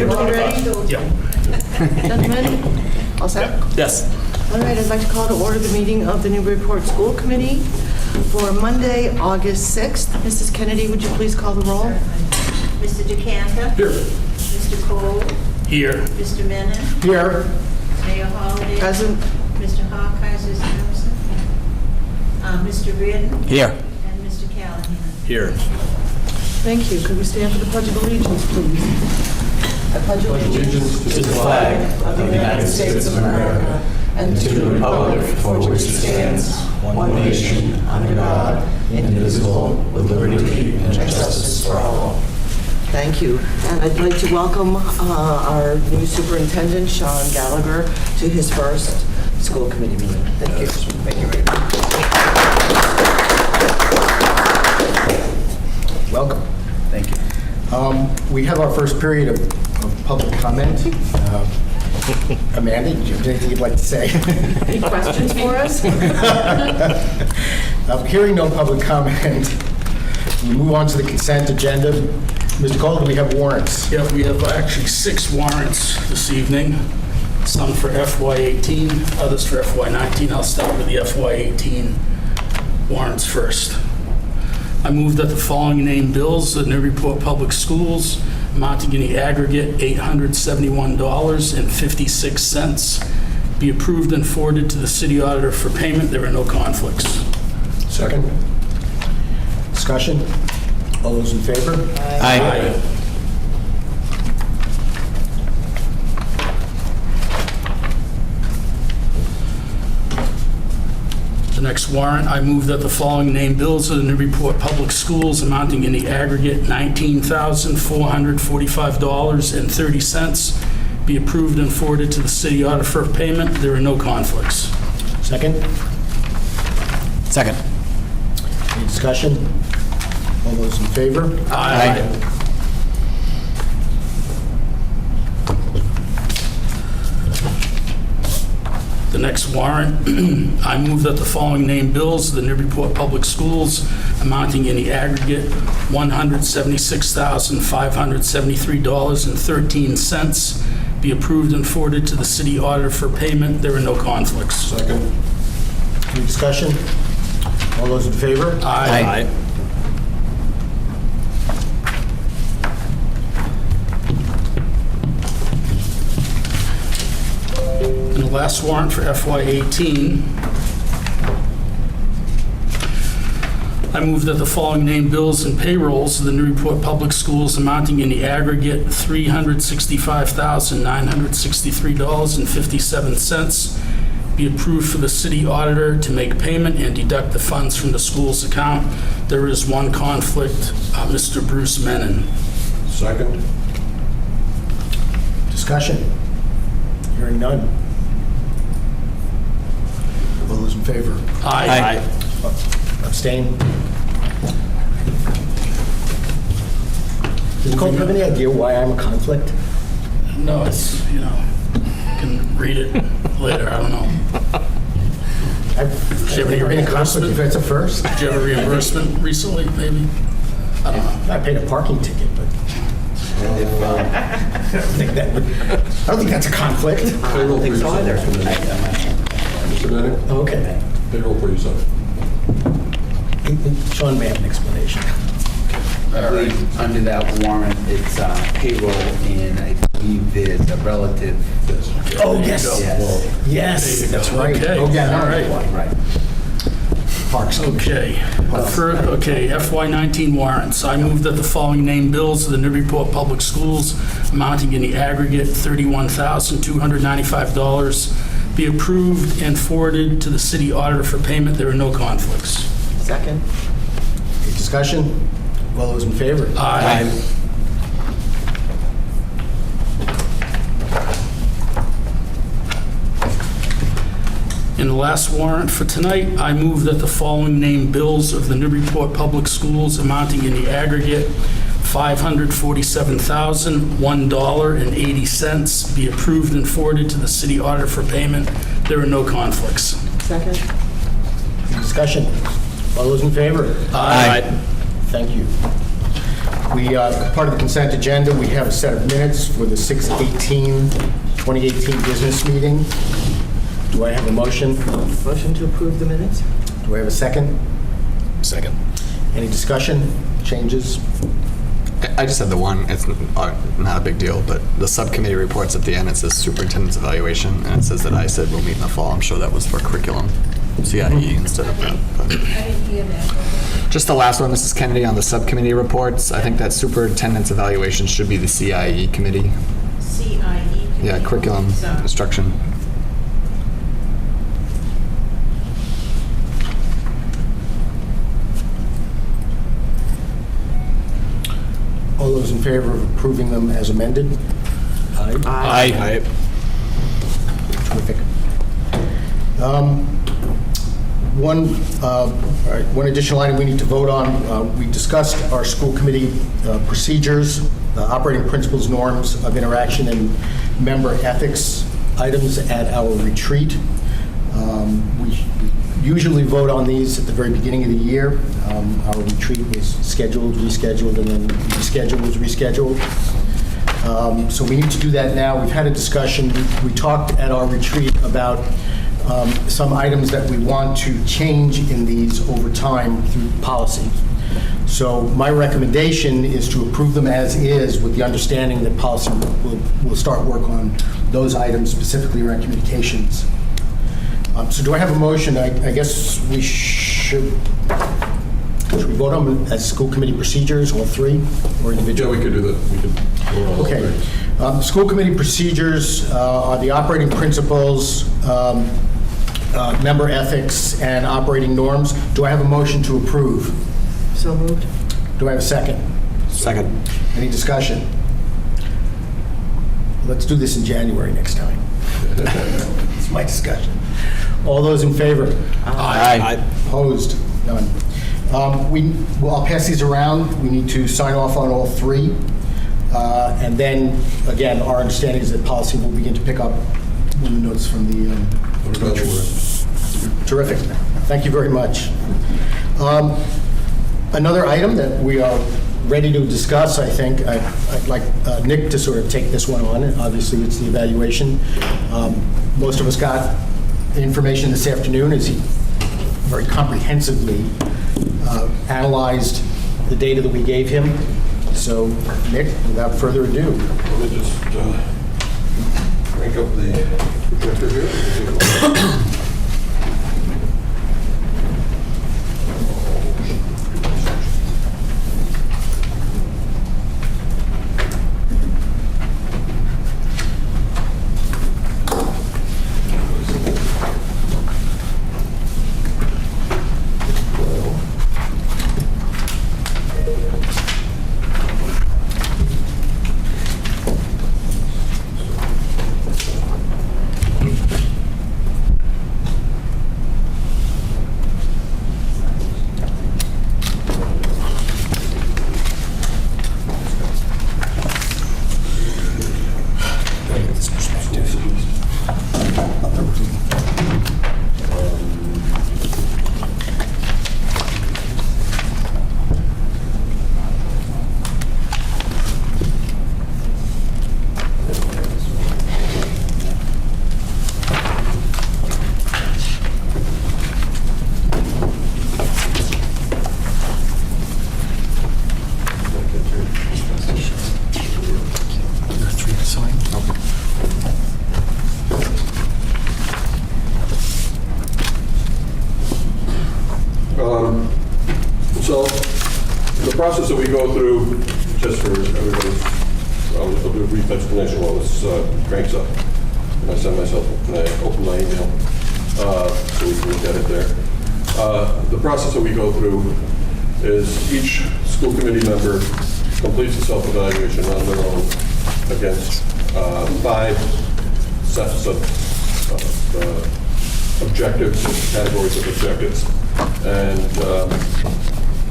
Everybody ready? Yeah. Gentlemen, all set? Yes. All right, I'd like to call to order the meeting of the Newburyport School Committee for Monday, August 6th. Mrs. Kennedy, would you please call the roll? Mr. DeCanta? Here. Mr. Cole? Here. Mr. Menon? Here. Mayor Holliday? Present. Mr. Hawkins is absent. Mr. Reardon? Here. And Mr. Callahan? Here. Thank you. Could we stand for the Pledge of Allegiance, please? I pledge allegiance to the flag of the United States of America and to the republic for which it stands, one nation, under God, indivisible, with liberty and justice for all. Thank you. And I'd like to welcome our new superintendent, Sean Gallagher, to his first school committee meeting. Thank you. Thank you very much. Welcome. Thank you. We have our first period of public comment. Amanda, do you have anything you'd like to say? Any questions for us? Hearing no public comment, we move on to the consent agenda. Mr. Cole, do we have warrants? Yeah, we have actually 6 warrants this evening. Some for FY18, others for FY19. I'll start with the FY18 warrants first. I move that the following named bills of the Newburyport Public Schools amounting in the aggregate $871.56 be approved and forwarded to the city auditor for payment. There are no conflicts. Second. Discussion? All those in favor? Aye. The next warrant, I move that the following named bills of the Newburyport Public Schools amounting in the aggregate $19,445.30 be approved and forwarded to the city auditor for payment. There are no conflicts. Second. Second. Any discussion? All those in favor? Aye. The next warrant, I move that the following named bills of the Newburyport Public Schools amounting in the aggregate $176,573.13 be approved and forwarded to the city auditor for payment. There are no conflicts. Second. Any discussion? All those in favor? Aye. And the last warrant for FY18, I move that the following named bills and payrolls of the Newburyport Public Schools amounting in the aggregate $365,963.57 be approved for the city auditor to make payment and deduct the funds from the school's account. There is one conflict, Mr. Bruce Menon. Second. Discussion? Hearing none. All those in favor? Aye. Abstain? Does Cole have any idea why I'm a conflict? No, it's, you can read it later, I don't know. I've never been a conflict if it's a first. Did you have a reimbursement recently, maybe? I don't know. I paid a parking ticket, but I don't think that's a conflict. I don't think so either. Mr. Bennett, Okay. payroll, please. Sean may have an explanation. I believe under that warrant, it's payroll, and I believe there's a relative. Oh, yes. Yes. Yes, that's right. Okay. Oh, yeah, All right. right. Parks. Okay. FY19 warrants. I move that the following named bills of the Newburyport Public Schools amounting in the aggregate $31,295 be approved and forwarded to the city auditor for payment. There are no conflicts. Second. Any discussion? All those in favor? Aye. In the last warrant for tonight, I move that the following named bills of the Newburyport Public Schools amounting in the aggregate $547,001.80 be approved and forwarded to the city auditor for payment. There are no conflicts. Second. Any discussion? All those in favor? Aye. Thank you. Part of the consent agenda, we have a set of minutes for the 6/18/2018 business meeting. Do I have a motion? Motion to approve the minutes? Do I have a second? Second. Any discussion, changes? I just had the one, it's not a big deal, but the subcommittee reports at the end, it says superintendent's evaluation, and it says that I said we'll meet in the fall. I'm sure that was for curriculum, CIE instead of that. But I didn't hear that. just the last one, Mrs. Kennedy, on the subcommittee reports, I think that superintendent's evaluation should be the CIE committee. CIE. Yeah, curriculum, So- instruction. All those in favor of approving them as amended? Aye. Terrific. One additional item we need to vote on. We discussed our school committee procedures, operating principles, norms of interaction, and member ethics items at our retreat. We usually vote on these at the very beginning of the year. Our retreat was scheduled, rescheduled, and then rescheduled was rescheduled. So we need to do that now. We've had a discussion. We talked at our retreat about some items that we want to change in these over time through policy. So my recommendation is to approve them as is, with the understanding that policy will start work on those items, specifically around communications. So do I have a motion? I guess we should we vote on them as school committee procedures, all three, or individual? Yeah, we could do that. We could vote on all Okay. three. School committee procedures are the operating principles, member ethics, and operating norms. Do I have a motion to approve? So moved. Do I have a second? Second. Any discussion? Let's do this in January next time. It's my discussion. All those in favor? Aye. Opposed? None. I'll pass these around. We need to sign off on all three. And then, again, our understanding is that policy will begin to pick up when the notes from the... Terrific. Thank you very much. Another item that we are ready to discuss, I think, I'd like Nick to sort of take this one on. Obviously, it's the evaluation. Most of us got information this afternoon as he very comprehensively analyzed the data that we gave him. So, Nick, without further ado. Let me just crank up the projector here. So the process that we go through, just for everybody, I'll do a brief explanation while this cranks up. And I send myself, and I open my email so we can look at it there. The process that we go through is each school committee member completes a self-evaluation on their own against 5 sets of objectives, categories of objectives. And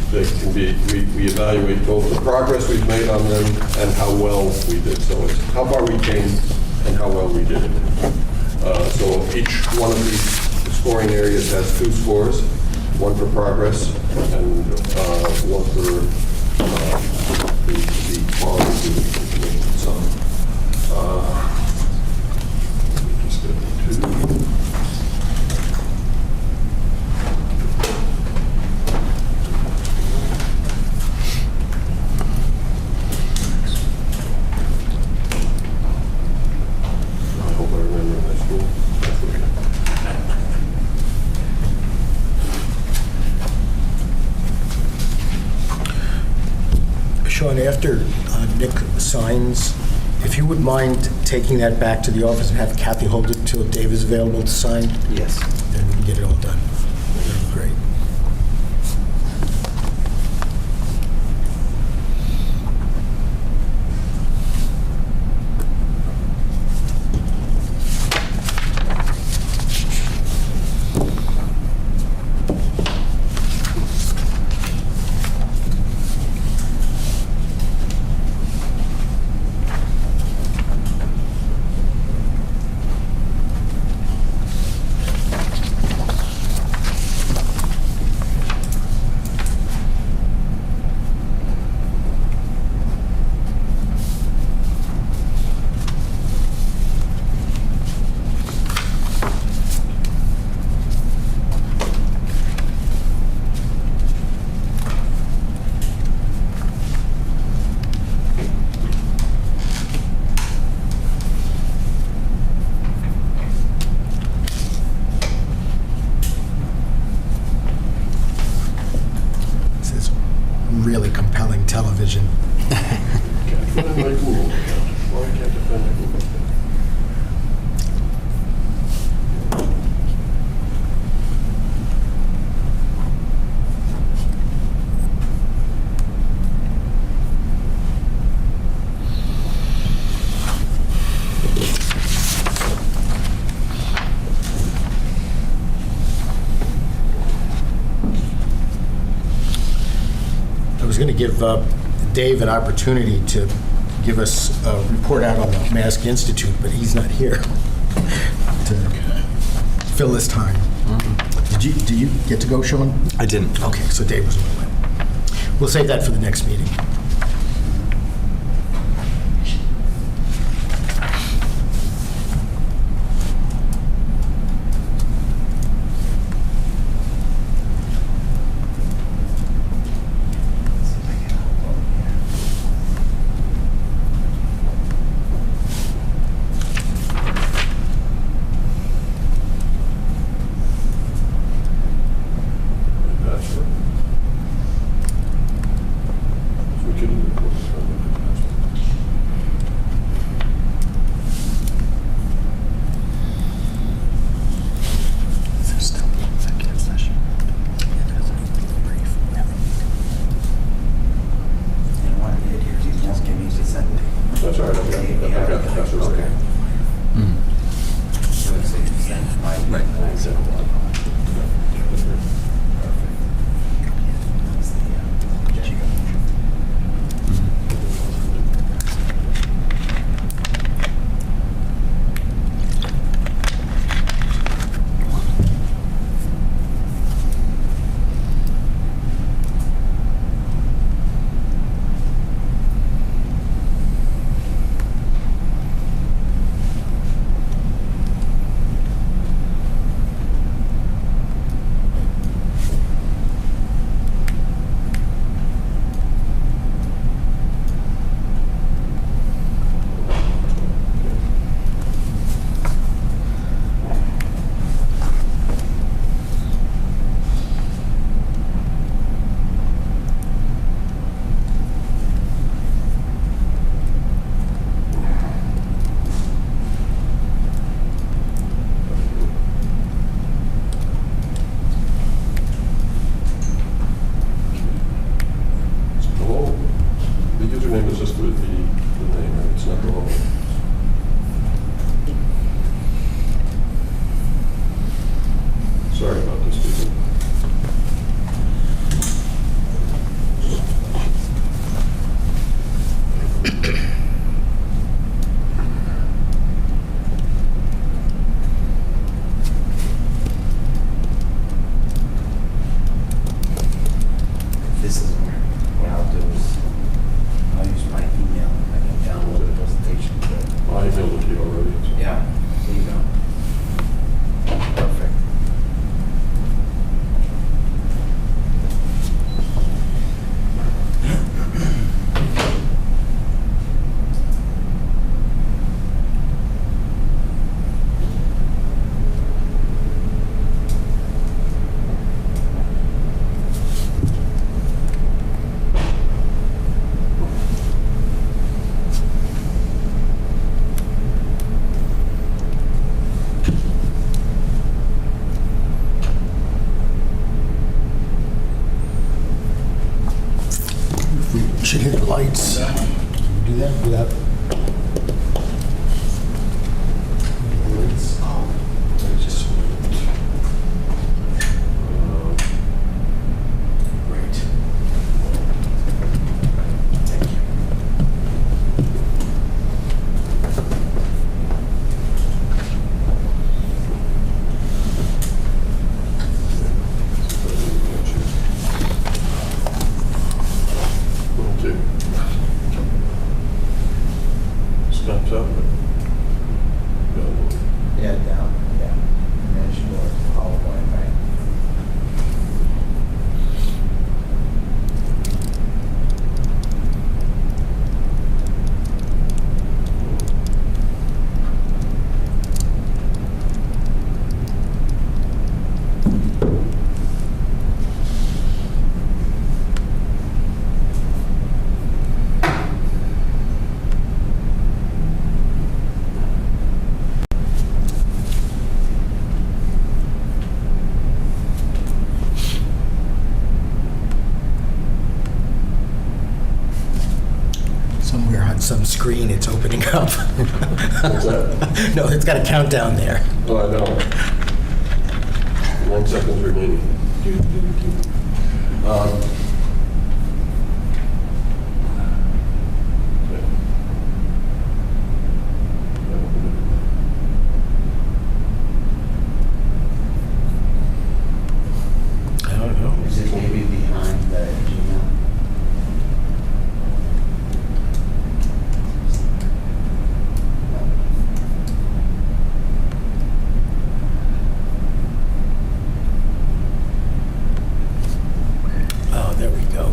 they can be, we evaluate both the progress we've made on them and how well we did. So it's how far we came and how well we did it. So each one of these scoring areas has 2 scores, one for progress and one for the quality of the information. So, just get into. I hope I remember my school. Sean, after Nick signs, if you would mind taking that back to the office and have Kathy hold it till Dave is available to sign, Yes. then we can get it all done. That'd be great. This is really compelling television. Can't defend my Google account. Why can't I defend my Google account? I was going to give Dave an opportunity to give us a report out on the Mask Institute, but he's not here to fill this time. Did you get to go, Sean? I didn't. Okay, so Dave was away. We'll save that for the next meeting. Password. So we can report this on the password. Is there still an executive session? That's all right. I've got the password. Okay. lights. Do that without. Lights. Oh, just. Great. Thank you. Okay. Snaps out. Yeah, down, yeah. And then she goes PowerPoint, right? Somewhere on some screen, it's opening up. What's that? No, it's got a countdown there. Oh, I know. 9 seconds remaining. I don't know. Is it maybe behind the Gmail? Oh, there we go.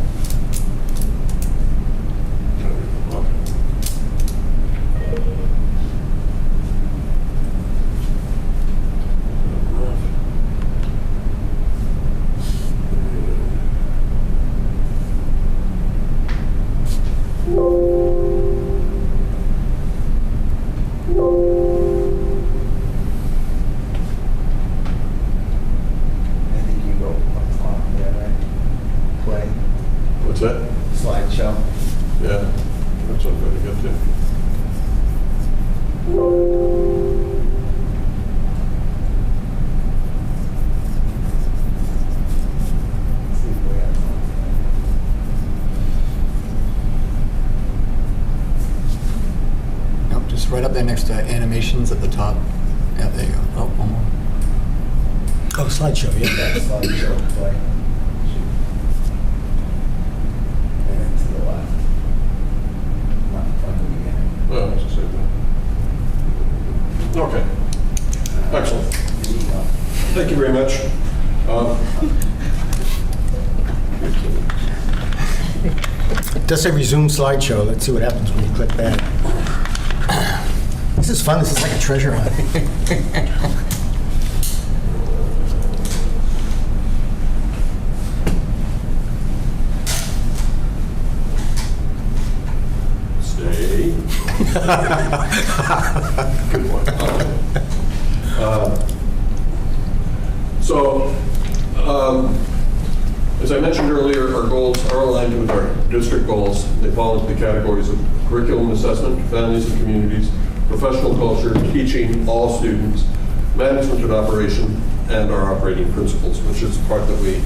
I think you go on there, right? Play, What's that? slideshow. Yeah, that's what I'm going to get to. See if we have one. Nope, just right up there next to animations at the top. Yeah, there you go. Oh, one more. Oh, slideshow, yeah. Yeah, slideshow, play. And then to the left. Not from the beginning. Well, it's the same thing. Okay, excellent. There you go. Thank you very much. It does say resume slideshow. Let's see what happens when you click that. This is fun. This is like a treasure hunt. Stay. Good one. As I mentioned earlier, our goals are aligned with our district goals. They fall into the categories of curriculum assessment, families and communities, professional culture, teaching all students, management and operation, and our operating principles, which is the part that we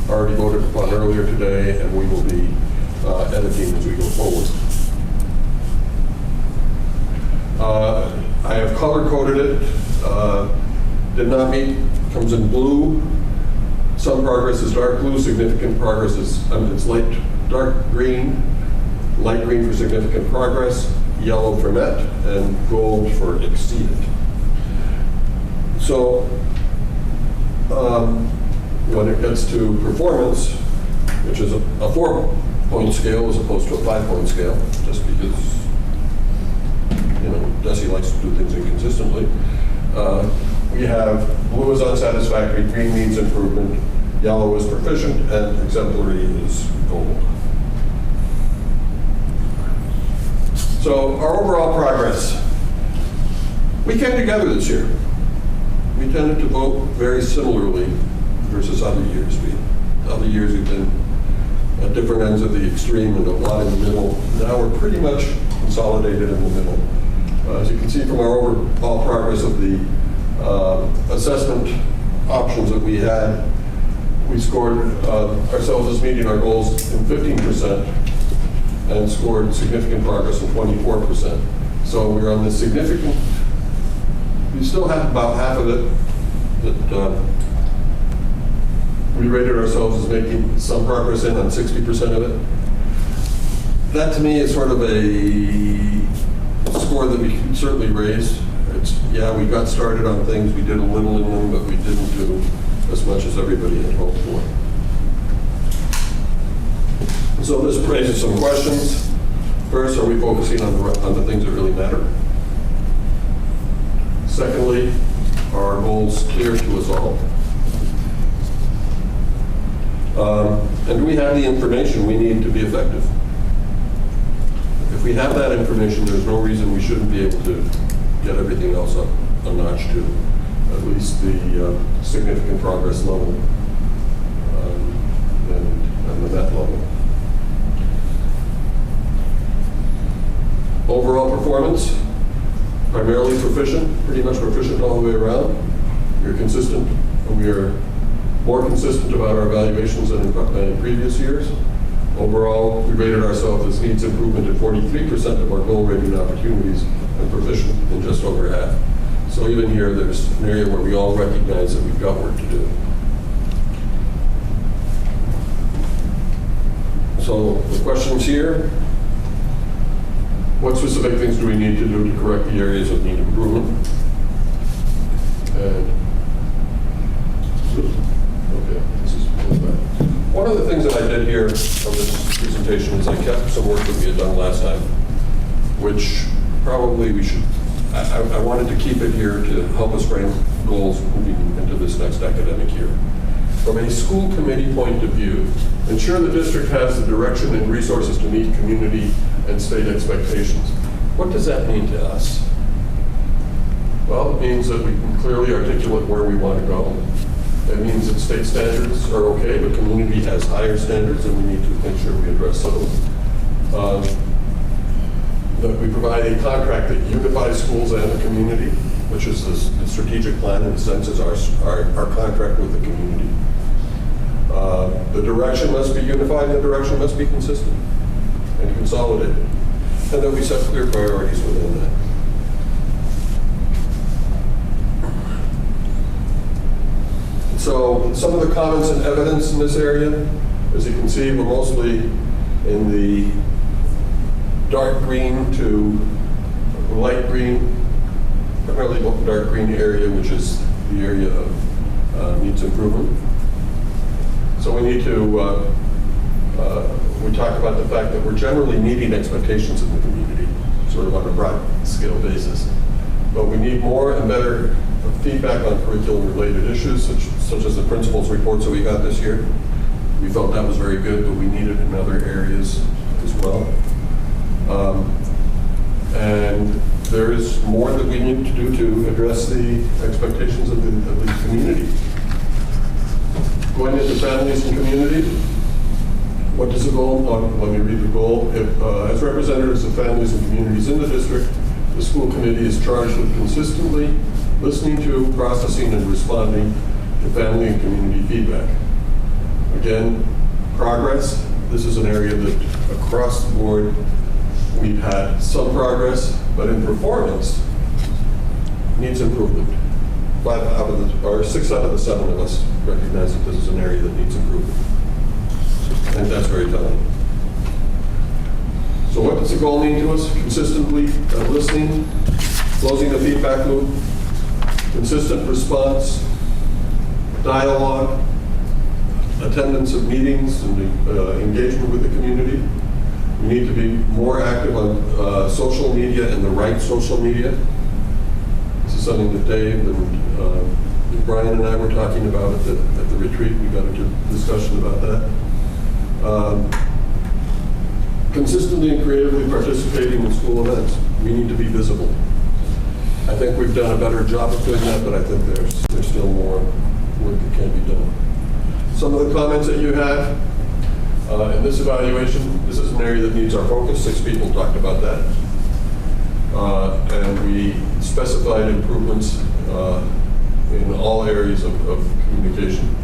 already voted upon earlier today, and we will be editing as we go forward. I have color-coded it. Did not meet, comes in blue. Some progress is dark blue, significant progress is, it's dark green, light green for significant progress, yellow for met, and gold for exceeded. So, when it gets to performance, which is a 4-point scale as opposed to a 5-point scale, just because, Desi likes to do things inconsistently. We have blue is unsatisfactory, green means improvement, yellow is proficient, and exemplary is gold. So our overall progress. We came together this year. We tended to vote very similarly versus other years. Other years we've been at different ends of the extreme and a lot in the middle. Now we're pretty much consolidated in the middle. As you can see from our overall progress of the assessment options that we had, we scored ourselves as meeting our goals in 15% and scored significant progress in 24%. So we're on the significant, we still have about half of it that we rated ourselves as making some progress in, on 60% of it. That to me is sort of a score that we can certainly raise. It's, yeah, we got started on things, we did a little in them, but we didn't do as much as everybody had hoped for. So this raises some questions. First, are we focusing on the things that really matter? Secondly, are our goals clear to us all? And do we have the information we need to be effective? If we have that information, there's no reason we shouldn't be able to get everything else up a notch to at least the significant progress level and the net level. Overall performance, primarily proficient, pretty much proficient all the way around. We're consistent, and we are more consistent about our evaluations than in previous years. Overall, we rated ourselves as needs improvement at 43% of our goal rating opportunities and proficient in just over half. So even here, there's an area where we all recognize that we've got work to do. So the questions here, what specific things do we need to do to correct the areas that need improvement? And, okay, this is one of the things that I did here on this presentation is I kept some work that we had done last time, which probably we should, I wanted to keep it here to help us frame goals moving into this next academic year. From a school committee point of view, ensure the district has the direction and resources to meet community and state expectations. What does that mean to us? Well, it means that we can clearly articulate where we want to go. It means that state standards are okay, but community has higher standards, and we need to make sure we address those. That we provide a contract that unifies schools and the community, which is the strategic plan in a sense is our contract with the community. The direction must be unified, and the direction must be consistent and consolidated. And then we set clear priorities within that. So some of the comments and evidence in this area, as you can see, we're mostly in the dark green to light green, primarily dark green area, which is the area of needs improvement. So we need to, we talk about the fact that we're generally meeting expectations in the community, sort of on a broad scale basis. But we need more and better feedback on curriculum-related issues, such as the principal's reports that we got this year. We felt that was very good, but we need it in other areas as well. And there is more that we need to do to address the expectations of the community. Going into families and community, what does the goal? Let me read the goal. As representatives of families and communities in the district, the school committee is charged with consistently listening to, processing, and responding to family and community feedback. Again, progress. This is an area that across the board we've had some progress, but in performance needs improvement. 6 out of the 7 of us recognize that this is an area that needs improvement. And that's very telling. So what does the goal mean to us? Consistently listening, closing the feedback loop, consistent response, dialogue, attendance of meetings, and engagement with the community. We need to be more active on social media and the right social media. This is something that Dave and Brian and I were talking about at the retreat. We got into a discussion about that. Consistently and creatively participating in school events. We need to be visible. I think we've done a better job of doing that, but I think there's still more work that can be done. Some of the comments that you have, In this evaluation, this is an area that needs our focus. 6 people talked about that. And we specified improvements in all areas of communication.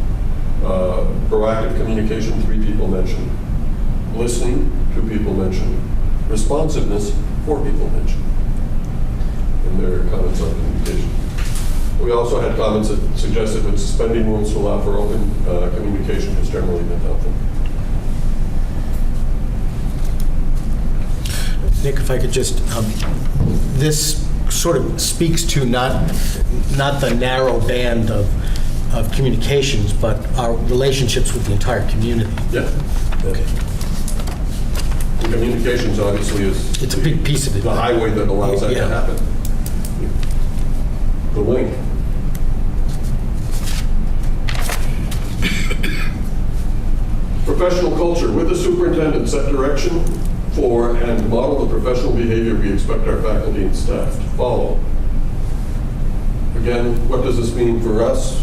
Proactive communication, 3 people mentioned. Listening, 2 people mentioned. Responsiveness, 4 people mentioned in their comments on communication. We also had comments that suggested that suspending rules to allow for open communication has generally been helpful. Nick, if I could just, this sort of speaks to not the narrow band of communications, but our relationships with the entire community. Yeah. Okay. Communications obviously is It's a big piece of it. the highway that allows that to happen. The link. Professional culture. With the superintendent, set direction for and model the professional behavior we expect our faculty and staff to follow. Again, what does this mean for us?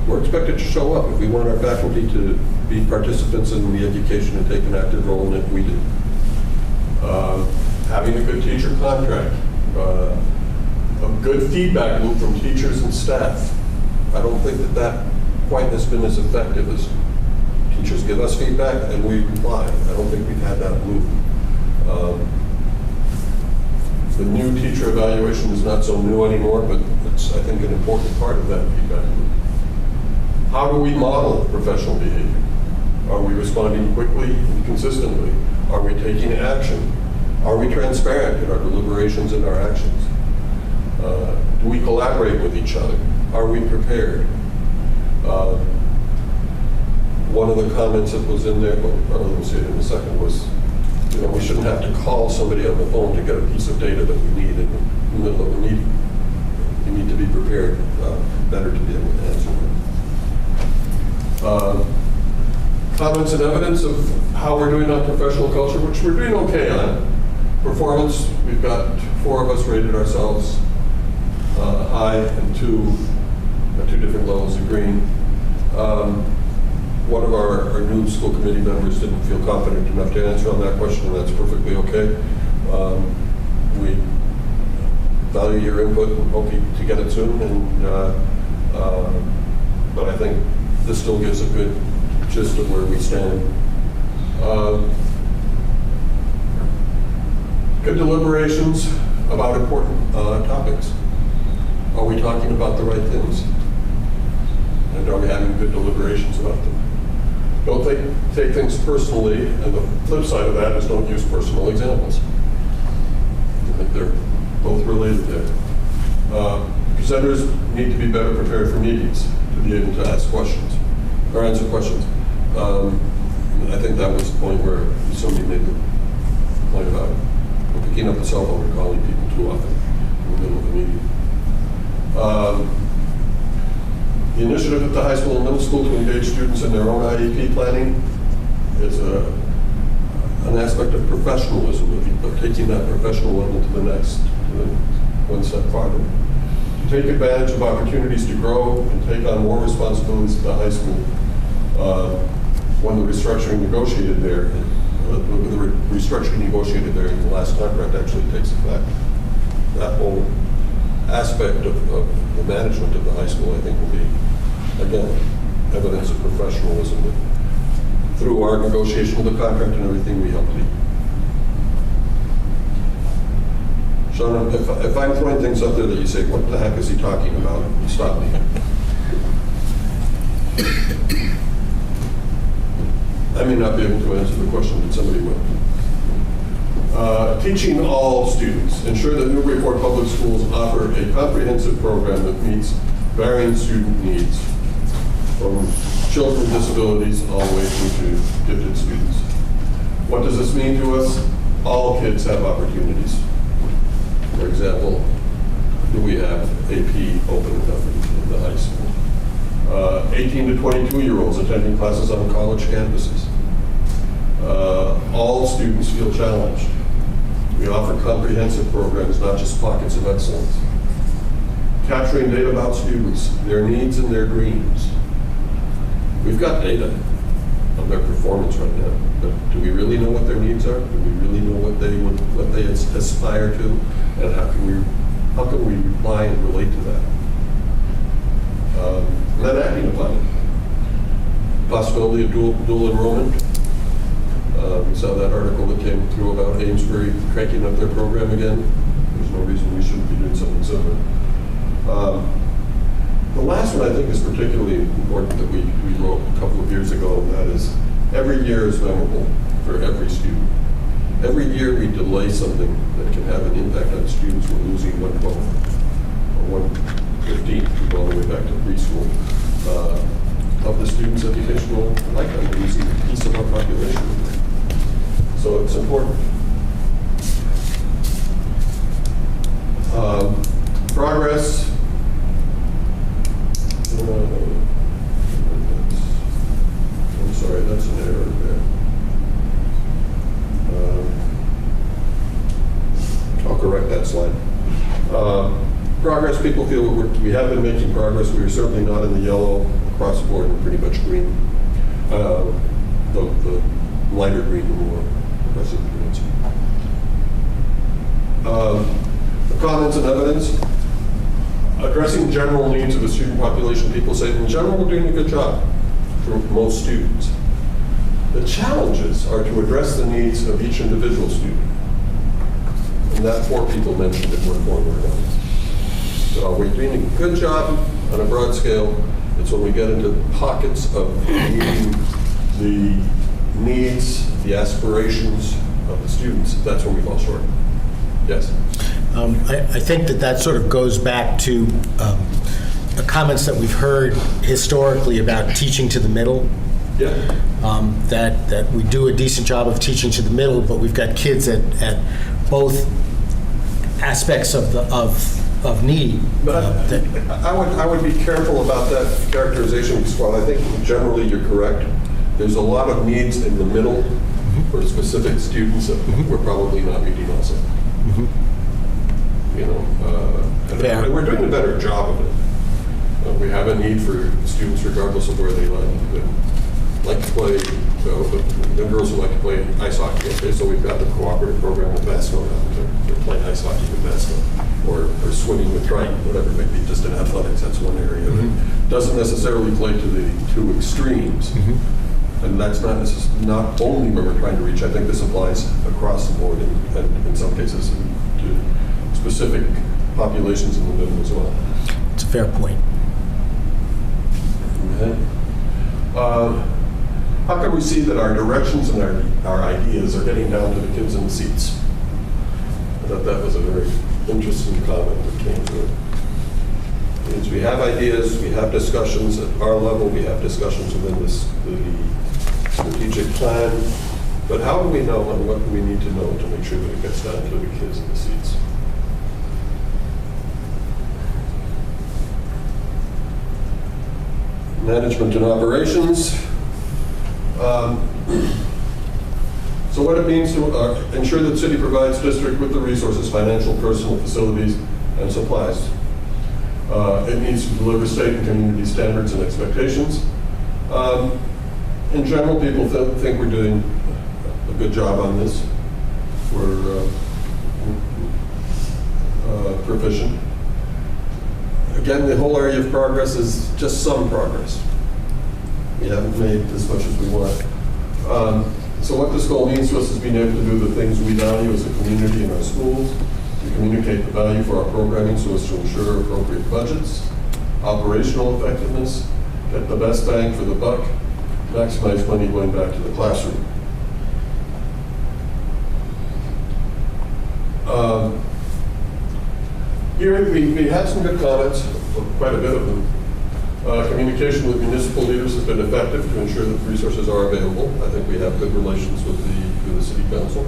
We're expected to show up. If we want our faculty to be participants in the education and take an active role in it, we do. Having a good teacher contract, a good feedback loop from teachers and staff. I don't think that quite has been as effective as teachers give us feedback and we reply. I don't think we've had that loop. The new teacher evaluation is not so new anymore, but it's, I think, an important part of that feedback loop. How do we model professional behavior? Are we responding quickly and consistently? Are we taking action? Are we transparent in our deliberations and our actions? Do we collaborate with each other? Are we prepared? One of the comments that was in there, but I'll say it in a second, was, we shouldn't have to call somebody on the phone to get a piece of data that we need in the middle of a meeting. You need to be prepared better to be able to answer them. Comments and evidence of how we're doing on professional culture, which we're doing okay on. Performance, we've got 4 of us rated ourselves high and 2 at 2 different levels of green. One of our new school committee members didn't feel confident enough to answer on that question, and that's perfectly okay. We value your input and hope to get it soon, but I think this still gives a good gist of where we stand. Good deliberations about important topics. Are we talking about the right things? And are we having good deliberations about them? Don't take things personally, and the flip side of that is don't use personal examples. I think they're both related there. Presenters need to be better prepared for meetings to be able to ask questions or answer questions. I think that was the point where somebody made the point about picking up the cell phone and calling people too often in the middle of the meeting. The initiative at the high school and middle school to engage students in their own IEP planning is an aspect of professionalism, of taking that professional level to the next, one step farther. To take advantage of opportunities to grow and take on more responsibilities at the high school. When the restructuring negotiated there, in the last contract actually takes effect. That whole aspect of the management of the high school, I think, will be, again, evidence of professionalism that through our negotiation of the contract and everything we help lead. Sean, if I'm throwing things out there that you say, what the heck is he talking about? Stop me. I may not be able to answer the question, but somebody will. Teaching all students. Ensure that Newburyport Public Schools offer a comprehensive program that meets varying student needs, from children with disabilities all the way through to gifted students. What does this mean to us? All kids have opportunities. For example, do we have AP open enough in the high school? 18 to 22-year-olds attending classes on college campuses. All students feel challenged. We offer comprehensive programs, not just pockets of excellence. Capturing data about students, their needs and their dreams. We've got data. on their performance right now. But do we really know what their needs are? Do we really know what they aspire to? And how can we reply and relate to that? And then acting upon it. Possibility of dual enrollment. We saw that article that came through about Amesbury cranking up their program again. There's no reason we shouldn't be doing something similar. The last one I think is particularly important that we wrote a couple of years ago, and that is every year is memorable for every student. Every year we delay something that can have an impact on students. We're losing 112 or 115, all the way back to preschool. Of the students' educational lifetime, we're losing a piece of our population. So it's important. Progress. I'm sorry, that's an error there. I'll correct that slide. Progress, people feel we have been making progress. We are certainly not in the yellow. Across the board, we're pretty much green. The lighter green, the more progressive greens. The comments and evidence. Addressing general needs of the student population, people say, in general, we're doing a good job for most students. The challenges are to address the needs of each individual student. And that 4 people mentioned in one form or another. So we're doing a good job on a broad scale. It's when we get into pockets of meeting the needs, the aspirations of the students, that's when we fall short. Yes? I think that sort of goes back to the comments that we've heard historically about teaching to the middle. Yeah. That we do a decent job of teaching to the middle, but we've got kids at both aspects of need. But I would be careful about that characterization, because while I think generally you're correct, there's a lot of needs in the middle for specific students that we're probably not meeting also. You know, and we're doing a better job of it. We have a need for students regardless of where they like to play, the girls who like to play ice hockey. Okay, so we've got the cooperative program with basketball. They're playing ice hockey with basketball, or swimming with Triton, whatever it may be. Just in athletics, that's one area. That doesn't necessarily play to the 2 extremes. And that's not only where we're trying to reach. I think this applies across the board, and in some cases to specific populations in the middle as well. It's a fair point. Okay. How can we see that our directions and our ideas are getting down to the kids in the seats? I thought that was a very interesting comment that came through. Means we have ideas, we have discussions at our level, we have discussions within the strategic plan, but how do we know and what do we need to know to make sure that it gets down to the kids in the seats? Management and operations. So what it means to ensure that the city provides district with the resources, financial, personal, facilities, and supplies. It needs to deliver state and community standards and expectations. In general, people think we're doing a good job on this. We're proficient. Again, the whole area of progress is just some progress. We haven't made as much as we want. So what this goal means to us is being able to do the things we value as a community in our schools, to communicate the value for our programming so as to ensure appropriate budgets, operational effectiveness, get the best bang for the buck, maximize money going back to the classroom. Here we had some good comments, quite a bit of them. Communication with municipal leaders has been effective to ensure that resources are available. I think we have good relations with the city council.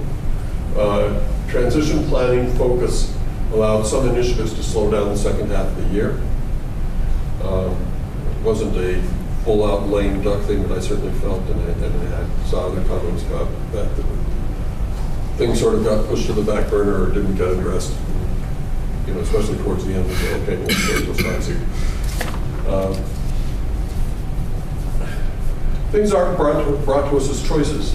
Transition planning focus allowed some initiatives to slow down the second half of the year. It wasn't a full-out lame duck thing, but I certainly felt, and I saw other comments about that things sort of got pushed to the back burner or didn't get addressed. You know, especially towards the end of the okay, we'll start here. Things aren't brought to us as choices,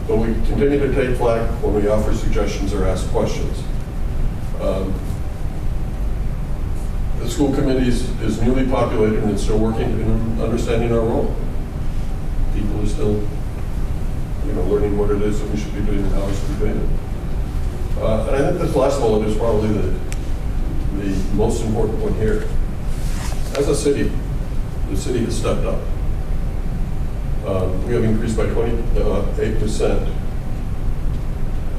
but we continue to take flack when we offer suggestions or ask questions. The school committee is newly populated and it's still working in understanding our role. People are still, learning what it is that we should be doing and how we should be doing it. And I think this last bullet is probably the most important one here. As a city, the city has stepped up. We have increased by 28%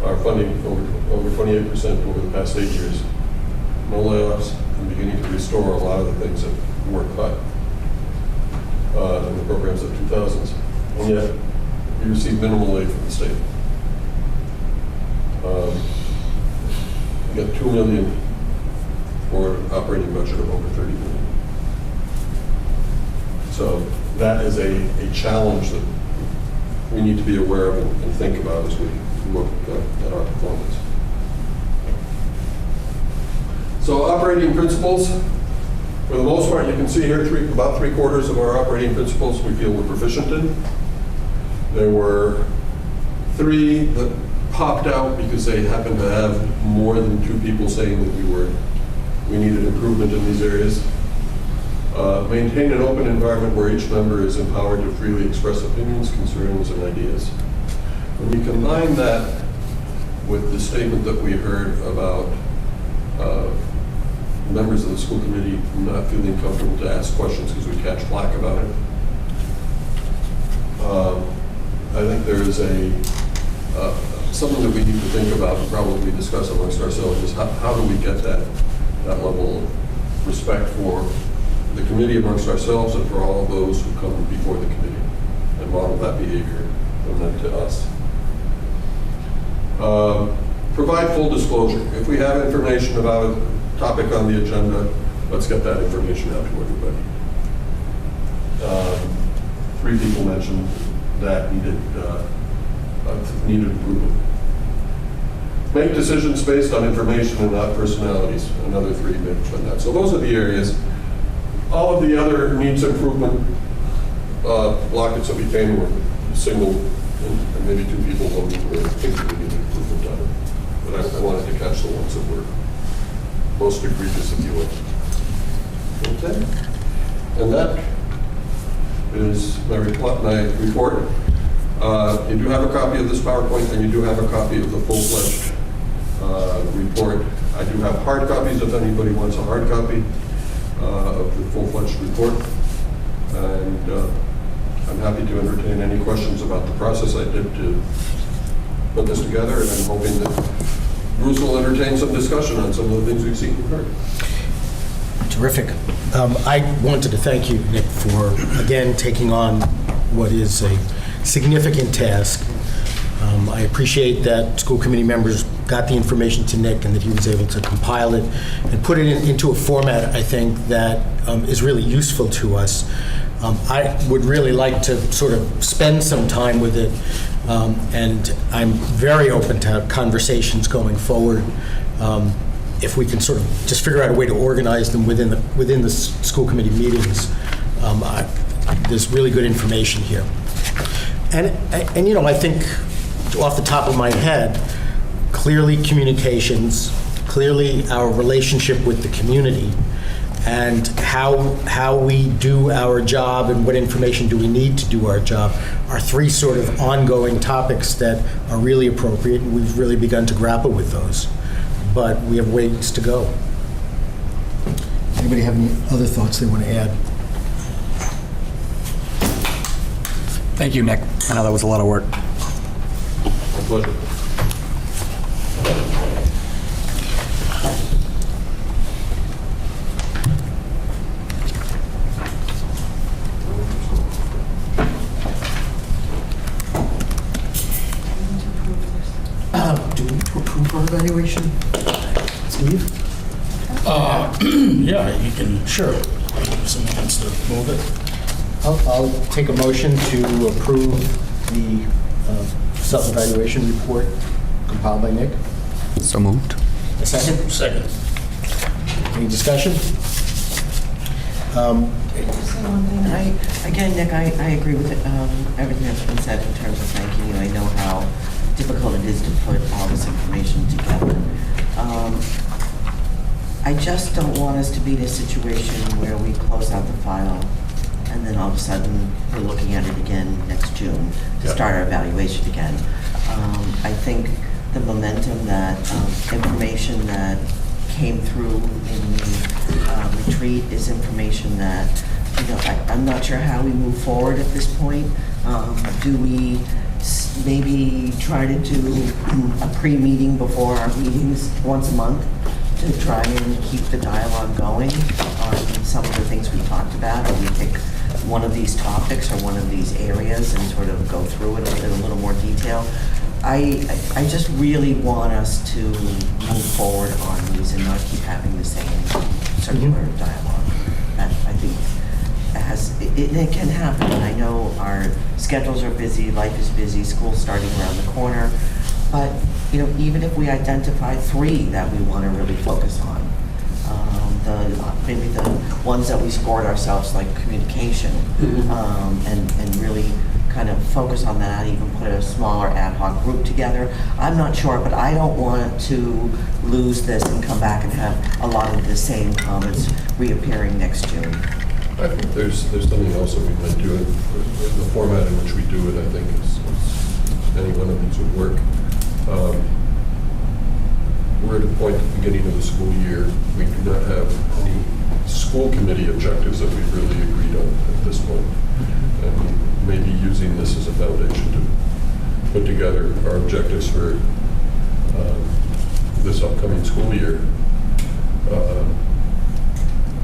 our funding, over 28% over the past 8 years. No layoffs, and beginning to restore a lot of the things that were cut in the programs of 2000s. And yet, we receive minimal aid from the state. We got $2 million for an operating budget of over $30 million. So that is a challenge that we need to be aware of and think about as we look at our performance. So operating principles, for the most part, you can see here about 3/4 of our operating principles we feel we're proficient in. There were 3 that popped out because they happened to have more than 2 people saying that we needed improvement in these areas. Maintain an open environment where each member is empowered to freely express opinions, concerns, and ideas. When you combine that with the statement that we heard about members of the school committee not feeling comfortable to ask questions because we catch flack about it, I think there is something that we need to think about and probably discuss amongst ourselves is how do we get that level of respect for the committee amongst ourselves and for all of those who come before the committee and model that behavior from them to us. Provide full disclosure. If we have information about a topic on the agenda, let's get that information out to everybody. 3 people mentioned that needed improvement. Make decisions based on information and not personalities. Another 3 mentioned that. So those are the areas. All of the other needs improvement blockets that we came were single, and maybe 2 people voted for thinking we needed improvement on it. But I wanted to catch the ones that were most egregious, if you will. Okay. And that is my report. You do have a copy of this PowerPoint, and you do have a copy of the full-fledged report. I do have hard copies if anybody wants a hard copy of the full-fledged report. And I'm happy to entertain any questions about the process I did to put this together, and I'm hoping that Bruce will entertain some discussion on some of the things we've seen and heard. Terrific. I wanted to thank you, Nick, for, again, taking on what is a significant task. I appreciate that school committee members got the information to Nick and that he was able to compile it and put it into a format, I think, that is really useful to us. I would really like to sort of spend some time with it, and I'm very open to conversations going forward. If we can sort of just figure out a way to organize them within the school committee meetings, there's really good information here. And I think off the top of my head, clearly communications, clearly our relationship with the community, and how we do our job and what information do we need to do our job are 3 sort of ongoing topics that are really appropriate, and we've really begun to grapple with those. But we have ways to go. Anybody have any other thoughts they want to add? Thank you, Nick. I know that was a lot of work. My pleasure. Do we need to approve our evaluation? Steve? Yeah, you can. Sure. If someone wants to move it. I'll take a motion to approve the self-evaluation report compiled by Nick. So moved. A second? Second. Any discussion? Can I say one thing? Again, Nick, I agree with everything that's been said in terms of thanking you. I know how difficult it is to put all this information together. I just don't want us to be in a situation where we close out the file and then all of a sudden we're looking at it again next June to start our evaluation again. I think the momentum that information that came through in the retreat is information that, I'm not sure how we move forward at this point. Do we maybe try to do a pre-meeting before our meetings once a month to try and keep the dialogue going on some of the things we talked about? Or we pick one of these topics or one of these areas and sort of go through it in a little more detail? I just really want us to move forward on these and not keep having the same circular dialogue. I think it can happen. I know our schedules are busy, life is busy, school's starting around the corner. But even if we identify 3 that we want to really focus on, maybe the ones that we scored ourselves, like communication, and really kind of focus on that, even put a smaller ad hoc group together. I'm not sure, but I don't want to lose this and come back and have a lot of the same comments reappearing next June. I think there's something else that we might do, and the format in which we do it, I think, is any one of these would work. We're at a point at the beginning of the school year. We do not have any school committee objectives that we've really agreed on at this point. And maybe using this as a foundation to put together our objectives for this upcoming school year.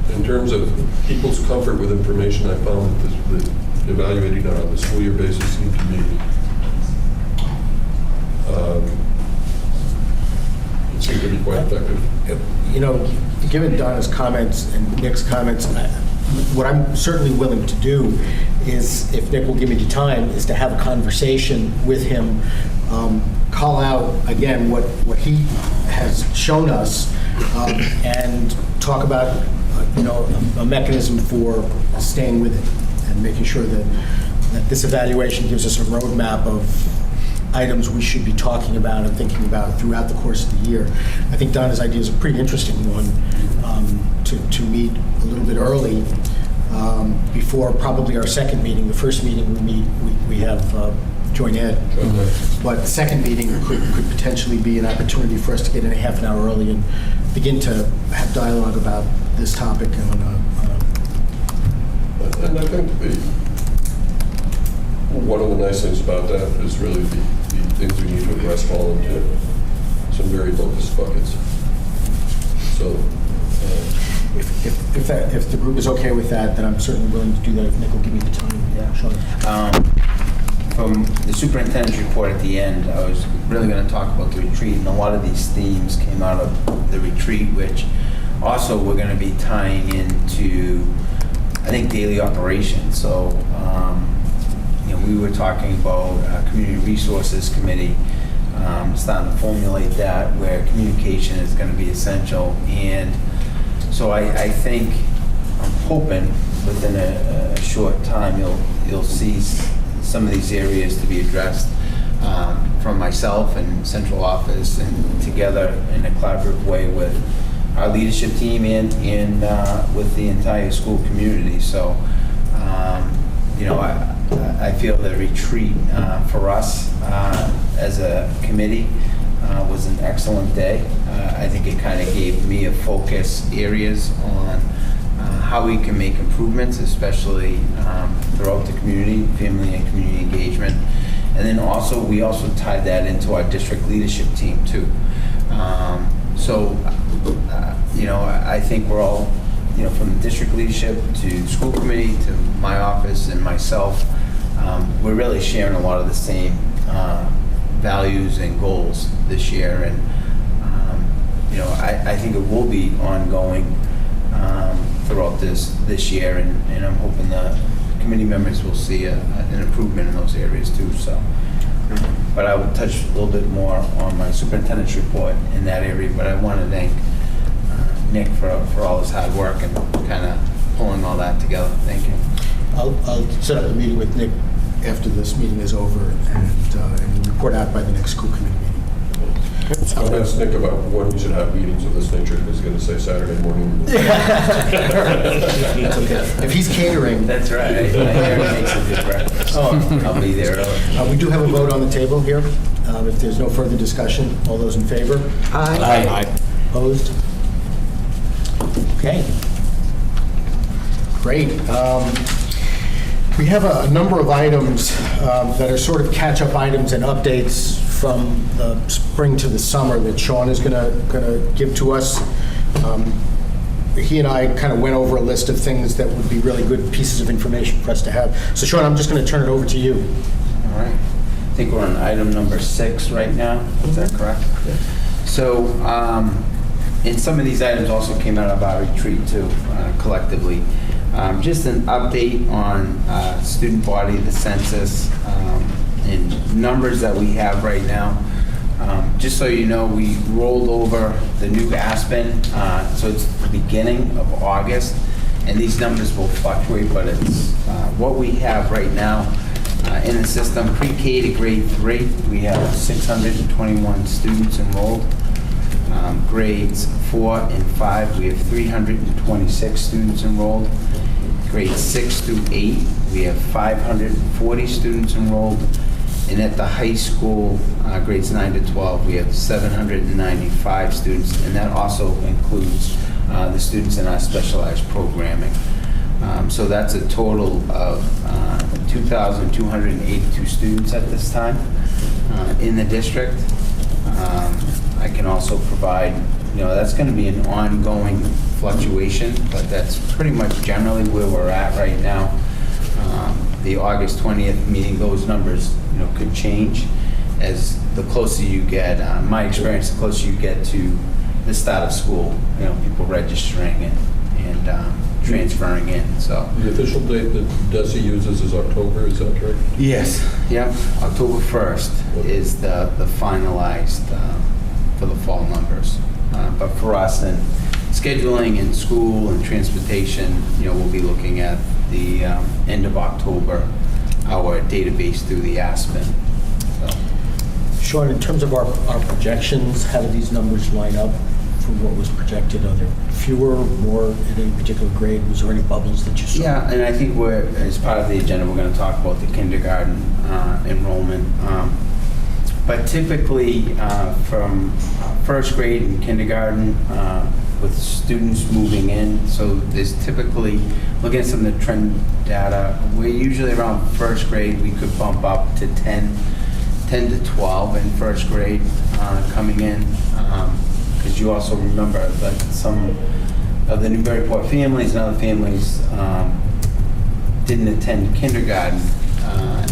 In terms of people's comfort with information, I found that evaluating it on the school year basis seemed to be quite effective. Given Donna's comments and Nick's comments, what I'm certainly willing to do is, if Nick will give me the time, is to have a conversation with him, call out again what he has shown us, and talk about a mechanism for staying with it and making sure that this evaluation gives us a roadmap of items we should be talking about and thinking about throughout the course of the year. I think Donna's idea is a pretty interesting one, to meet a little bit early before probably our second meeting. The first meeting we have joint ed, but the second meeting could potentially be an opportunity for us to get in a half an hour early and begin to have dialogue about this topic. And I think one of the nice things about that is really the things we need to address fall into some very focused buckets. So if the group is okay with that, then I'm certainly willing to do that if Nick will give me the time. Yeah. Sean. From the superintendent's report at the end, I was really going to talk about the retreat, and a lot of these themes came out of the retreat, which also we're going to be tying into, I think, daily operations. So, we were talking about Community Resources Committee, starting to formulate that, where communication is going to be essential. And so I think, I'm hoping within a short time, you'll see some of these areas to be addressed from myself and central office, and together in a collaborative way with our leadership team and with the entire school community. So, I feel the retreat for us as a committee was an excellent day. I think it kind of gave me a focus areas on how we can make improvements, especially throughout the community, family and community engagement. And then we also tied that into our district leadership team too. I think we're all, from the district leadership to school committee to my office and myself, we're really sharing a lot of the same values and goals this year. And, I think it will be ongoing throughout this year, and I'm hoping the committee members will see an improvement in those areas too. So, but I will touch a little bit more on my superintendent's report in that area. But I want to thank Nick for all his hard work and kind of pulling all that together. Thank you. I'll set up a meeting with Nick after this meeting is over and report out by the next school committee meeting. I'll ask Nick about when we should have meetings of this nature. He's going to say Saturday morning. It's okay. If he's catering. That's right. I hear he makes a good breakfast. I'll be there early. We do have a vote on the table here. If there's no further discussion, all those in favor? Aye. Opposed? Okay. Great. We have a number of items that are sort of catch-up items and updates from the spring to the summer that Sean is going to give to us. He and I kind of went over a list of things that would be really good pieces of information for us to have. So Sean, I'm just going to turn it over to you. All right. I think we're on item number 6 right now. Is that correct? Yeah. So, and some of these items also came out of our retreat too, collectively. Just an update on student body, the census, and numbers that we have right now. Just so you know, we rolled over the new Aspen, so it's the beginning of August, and these numbers will fluctuate, but it's what we have right now in the system. Pre-K to grade 3, we have 621 students enrolled. Grades 4 and 5, we have 326 students enrolled. Grades 6 through 8, we have 540 students enrolled. And at the high school, grades 9 to 12, we have 795 students, and that also includes the students in our specialized programming. So that's a total of 2,282 students at this time in the district. I can also provide, that's going to be an ongoing fluctuation, but that's pretty much generally where we're at right now. The August 20th meeting, those numbers, could change as the closer you get. My experience, the closer you get to the start of school, people registering and transferring in. So The official date that DESI uses is October, is that correct? yes, yep. October 1st is the finalized for the fall numbers. But for us, and scheduling and school and transportation, we'll be looking at the end of October, our database through the Aspen. So, Sean, in terms of our projections, how do these numbers line up from what was projected? Are there fewer, more at any particular grade? Was there any bubbles that you saw? yeah, and I think as part of the agenda, we're going to talk about the kindergarten enrollment. But typically, from first grade and kindergarten, with students moving in, so there's typically, looking at some of the trend data, we're usually around first grade, we could bump up to 10 to 12 in first grade coming in, because you also remember that some of the Newburyport families and other families didn't attend kindergarten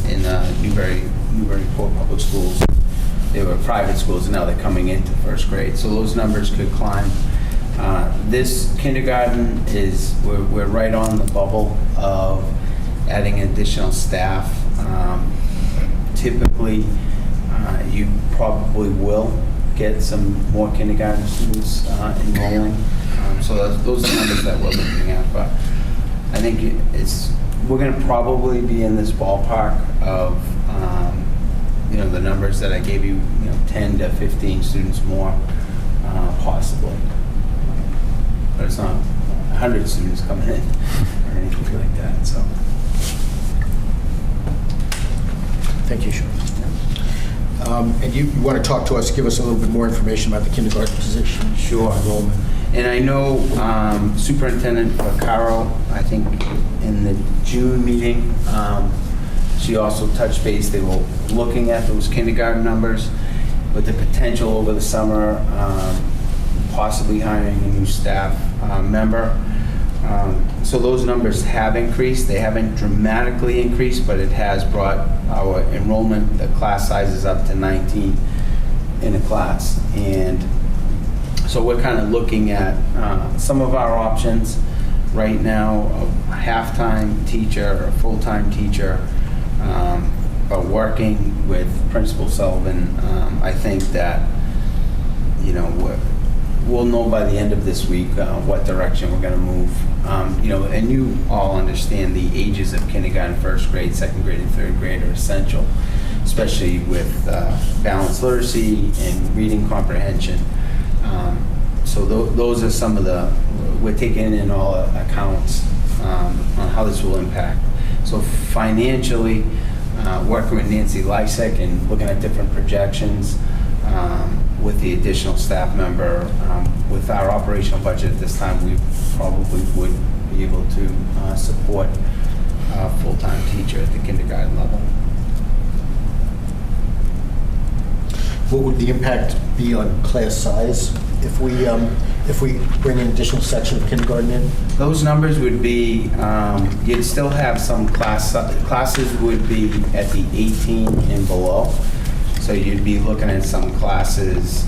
in Newburyport public schools. They were private schools, and now they're coming into first grade. So those numbers could climb. This kindergarten we're right on the bubble of adding additional staff. Typically, you probably will get some more kindergarten students enrolling. So those are numbers that we're looking at. But I think we're going to probably be in this ballpark of the numbers that I gave you, 10 to 15 students more, possibly. But it's not 100 students coming in or anything like that. So, Thank you, Sean. And you want to talk to us, give us a little bit more information about the kindergarten position? Sure. Enrollment. And I know Superintendent Vaccaro, I think in the June meeting, she also touched base. They were looking at those kindergarten numbers with the potential over the summer, possibly hiring a new staff member. So those numbers have increased. They haven't dramatically increased, but it has brought our enrollment, the class sizes up to 19 in a class. And so we're kind of looking at some of our options right now, a half-time teacher or a full-time teacher, but working with Principal Sullivan, I think that, we'll know by the end of this week what direction we're going to move. And you all understand the ages of kindergarten, first grade, second grade, and third grade are essential, especially with balanced literacy and reading comprehension. So those are some of we're taking in all accounts on how this will impact. So financially, working with Nancy Lysek and looking at different projections with the additional staff member, with our operational budget at this time, we probably would be able to support a full-time teacher at the kindergarten level. What would the impact be on class size if we bring an additional section of kindergarten in? Those numbers would be, you'd still have some classes would be at the 18 and below. So you'd be looking at some classes,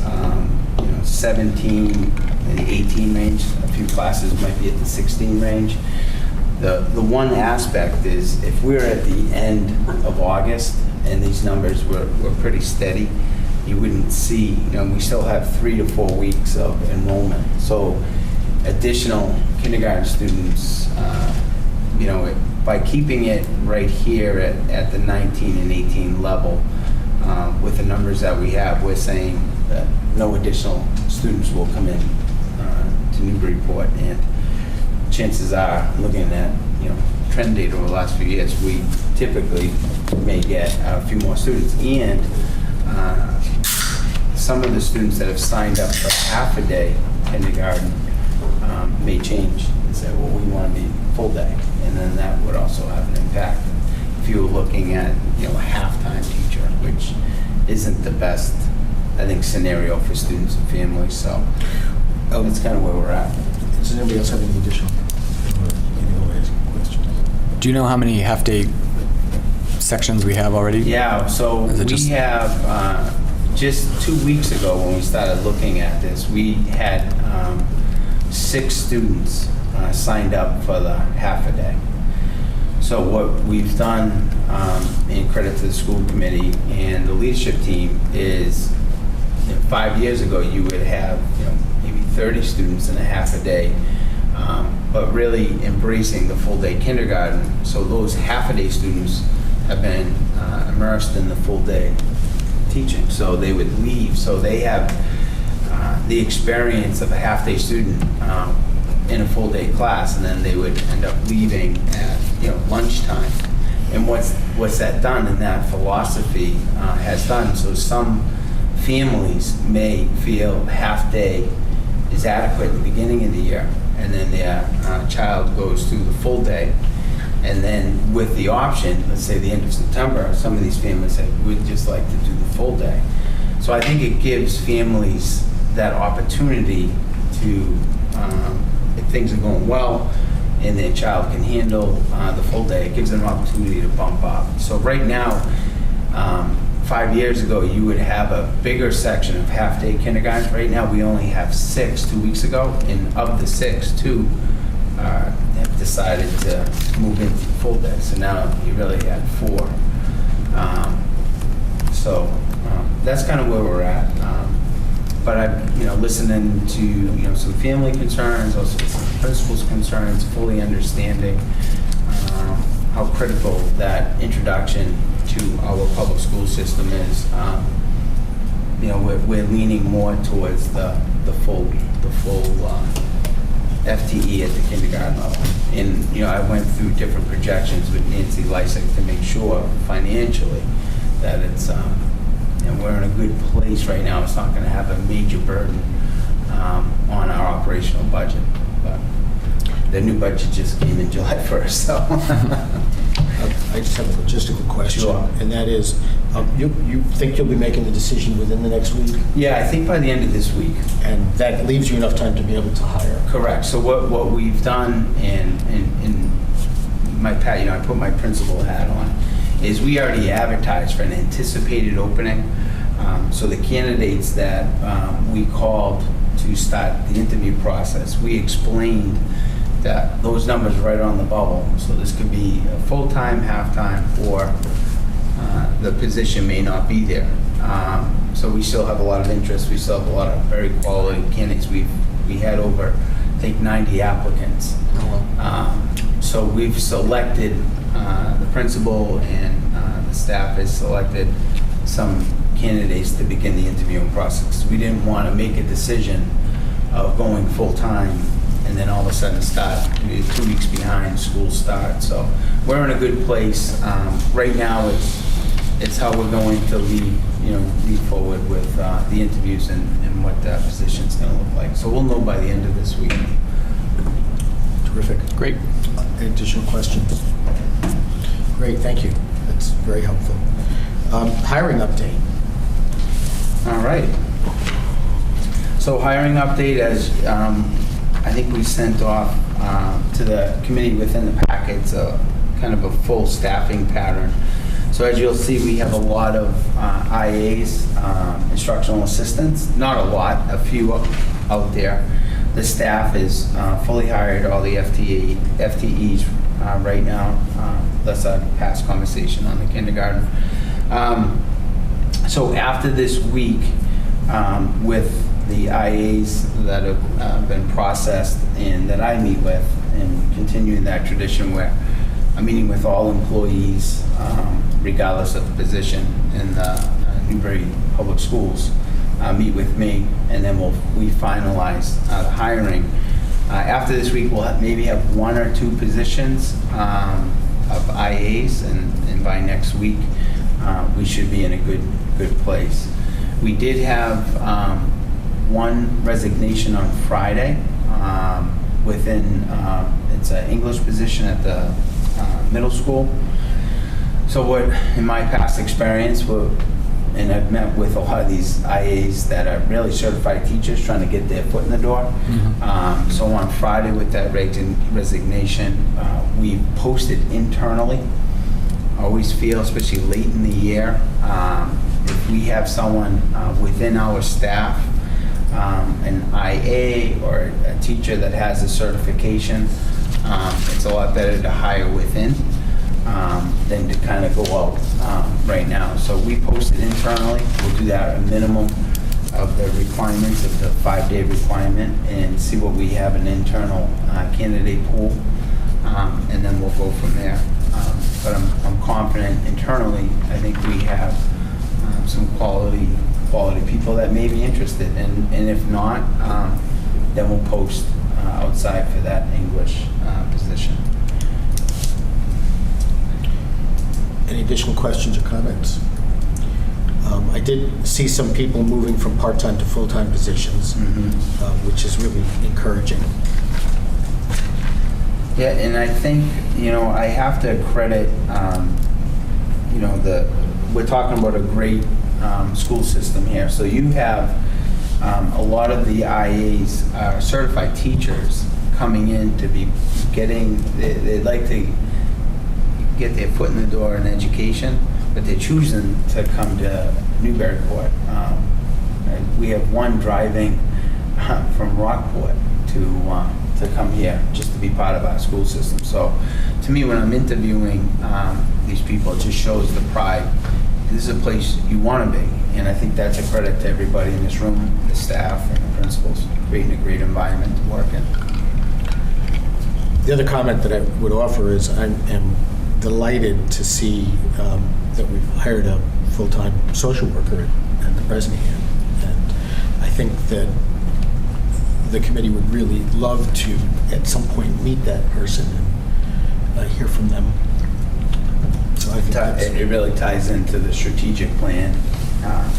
17 in the 18 range. A few classes might be at the 16 range. The one aspect is if we're at the end of August and these numbers were pretty steady, you wouldn't see, we still have 3 to 4 weeks of enrollment. So additional kindergarten students, by keeping it right here at the 19 and 18 level, with the numbers that we have, we're saying that no additional students will come in to Newburyport. And chances are, looking at trend data over the last few years, we typically may get a few more students. And some of the students that have signed up for half a day kindergarten may change and say, well, we want to be full day. And then that would also have an impact if you were looking at a half-time teacher, which isn't the best, I think, scenario for students and families. So that's kind of where we're at. Does anybody else have any additional? Do you know how many half-day sections we have already? Yeah, so we have, just 2 weeks ago when we started looking at this, we had 6 students signed up for the half a day. So what we've done, in credit to the school committee and the leadership team, is 5 years ago you would have maybe 30 students in a half a day, but really embracing the full day kindergarten. So those half a day students have been immersed in the full day teaching. So they would leave. So they have the experience of a half day student in a full day class, and then they would end up leaving at lunchtime. And what's that done, and that philosophy has done, so some families may feel half day is adequate in the beginning of the year, and then their child goes through the full day. And then with the option, let's say the end of September, some of these families say, we'd just like to do the full day. So I think it gives families that opportunity to, if things are going well and their child can handle the full day, it gives them an opportunity to bump up. So right now, 5 years ago, you would have a bigger section of half-day kindergarten. Right now, we only have 6 2 weeks ago, and of the 6, 2 have decided to move into full day. So now you really have 4. That's kind of where we're at. But I'm, listening to some family concerns, also some principals' concerns, fully understanding how critical that introduction to our public school system is. We're leaning more towards the full FTE at the kindergarten level. And, I went through different projections with Nancy Lysek to make sure financially that it's, we're in a good place right now. It's not going to have a major burden on our operational budget. But the new budget just came in July 1st, so. I just have a logistical question. Sure. And that is, you think you'll be making the decision within the next week? Yeah, I think by the end of this week. And that leaves you enough time to be able to hire? Correct. So what we've done in my I put my principal hat on, is we already advertised for an anticipated opening. So the candidates that we called to start the interview process, we explained that those numbers right on the bubble. So this could be a full-time, half-time, or the position may not be there. So we still have a lot of interest. We still have a lot of very quality candidates. We had over, I think, 90 applicants. So we've selected, the principal and the staff has selected some candidates to begin the interviewing process. We didn't want to make a decision of going full-time and then all of a sudden start 2 weeks behind school start. So we're in a good place. Right now, it's how we're going to lead forward with the interviews and what that position's going to look like. So we'll know by the end of this week. Terrific. Great. Additional questions? Great, thank you. That's very helpful. Hiring update. All right. So hiring update, as I think we sent off to the committee within the packets, kind of a full staffing pattern. So as you'll see, we have a lot of IAs, instructional assistants, not a lot, a few out there. The staff is fully hired, all the FTEs right now. That's a past conversation on the kindergarten. So after this week, with the IAs that have been processed and that I meet with, and continuing that tradition where I'm meeting with all employees, regardless of the position in the Newbury Public Schools, meet with me, and then we finalize the hiring. After this week, we'll maybe have 1 or 2 positions of IAs, and by next week, we should be in a good place. We did have 1 resignation on Friday within, it's an English position at the middle school. So what, in my past experience, and I've met with a lot of these IAs that are really certified teachers trying to get their foot in the door. So on Friday with that resignation, we posted internally. I always feel, especially late in the year, if we have someone within our staff, an IA or a teacher that has a certification, it's a lot better to hire within than to kind of go out right now. So we posted internally. We'll do that at a minimum of the requirements of the 5-day requirement and see what we have an internal candidate pool, and then we'll go from there. But I'm confident internally. I think we have some quality people that may be interested, and if not, then we'll post outside for that English position. Any additional questions or comments? I did see some people moving from part-time to full-time positions, which is really encouraging. Yeah, and I think, I have to credit, we're talking about a great school system here. So you have a lot of the IAs are certified teachers coming in to be they'd like to get their foot in the door in education, but they're choosing to come to Newburyport. We have 1 driving from Rockport to come here just to be part of our school system. So to me, when I'm interviewing these people, it just shows the pride. This is a place you want to be, and I think that's a credit to everybody in this room, the staff and the principals, creating a great environment to work in. The other comment that I would offer is I am delighted to see that we've hired a full-time social worker at the Bresnahan, and I think that the committee would really love to, at some point, meet that person and hear from them. So I think It really ties into the strategic plan,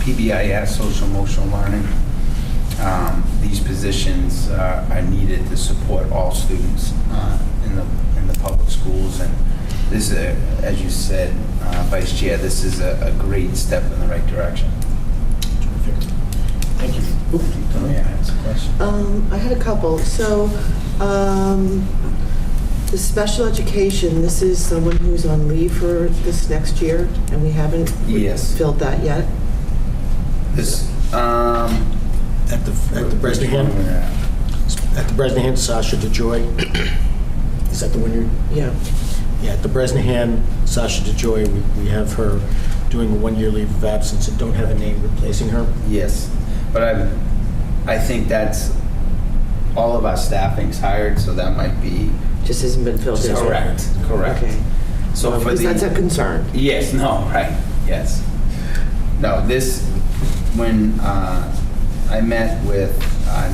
PBIS, social emotional learning. These positions are needed to support all students in the public schools, and this is, as you said, Vice Chair, this is a great step in the right direction. Terrific. Thank you. Yeah, that's a question. I had a couple. So, the special education, this is someone who's on leave for this next year, and we haven't Yes. filled that yet. This, At the Bresnahan, Sasha DeJoy. Is that the one you're? Yeah. Yeah, at the Bresnahan, Sasha DeJoy, we have her doing a one-year leave of absence and don't have a name replacing her. Yes, but I think that's, all of our staffing's hired, so that might be. Just hasn't been filled in. Correct. Okay. So for Because the. that's a concern. Yes, no, right, yes. No, this, when I met with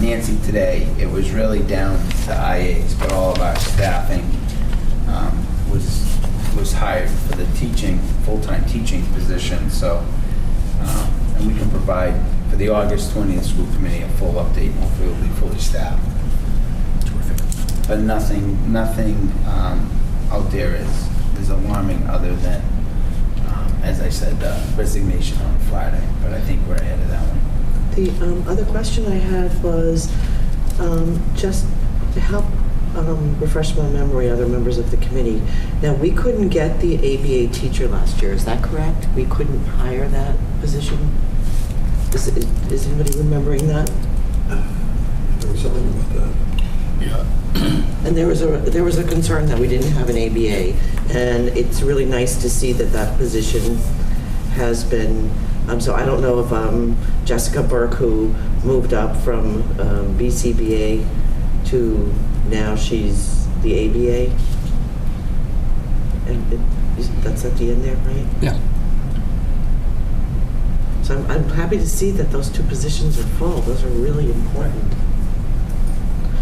Nancy today, it was really down to IAs, but all of our staffing was hired for the teaching, full-time teaching position, so, and we can provide, for the August 20th school committee, a full update, hopefully it'll be fully staffed. Terrific. But nothing out there is alarming other than, as I said, resignation on Friday, but I think we're ahead of that one. The other question I had was just to help refresh my memory, other members of the committee. Now, we couldn't get the ABA teacher last year, is that correct? We couldn't hire that position? Is anybody remembering that? There was something about that. Yeah. And there was a concern that we didn't have an ABA, and it's really nice to see that that position has been, so I don't know if Jessica Burke, who moved up from BCBA to now she's the ABA, and that's at the end there, right? Yeah. So I'm happy to see that those two positions are full. Those are really important.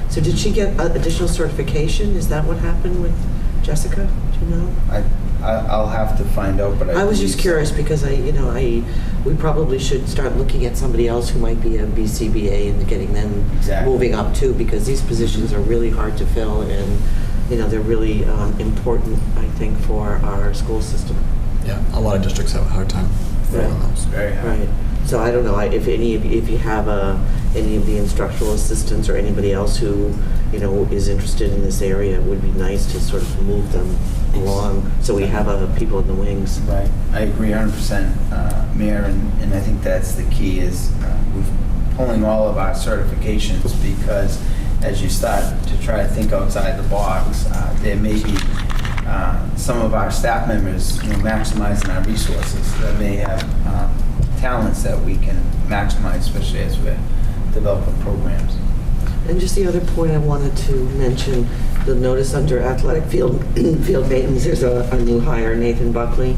So did she get additional certification? Is that what happened with Jessica? Do you know? I'll have to find out, but I was just believe so. curious because we probably should start looking at somebody else who might be a BCBA and getting them Exactly. moving up too, because these positions are really hard to fill and they're really important, I think, for our school system. Yeah, a lot of districts have a hard time filling those. Very high. Right. So I don't know if you have any of the instructional assistants or anybody else who is interested in this area, it would be nice to sort of move them along so we have people in the wings. Right. I agree 100%, Mayor, and I think that's the key is we're pulling all of our certifications because as you start to try to think outside the box, there may be some of our staff members maximizing our resources that may have talents that we can maximize, especially as we're developing programs. And just the other point I wanted to mention, the notice under athletic field maintenance, there's a new hire, Nathan Buckley.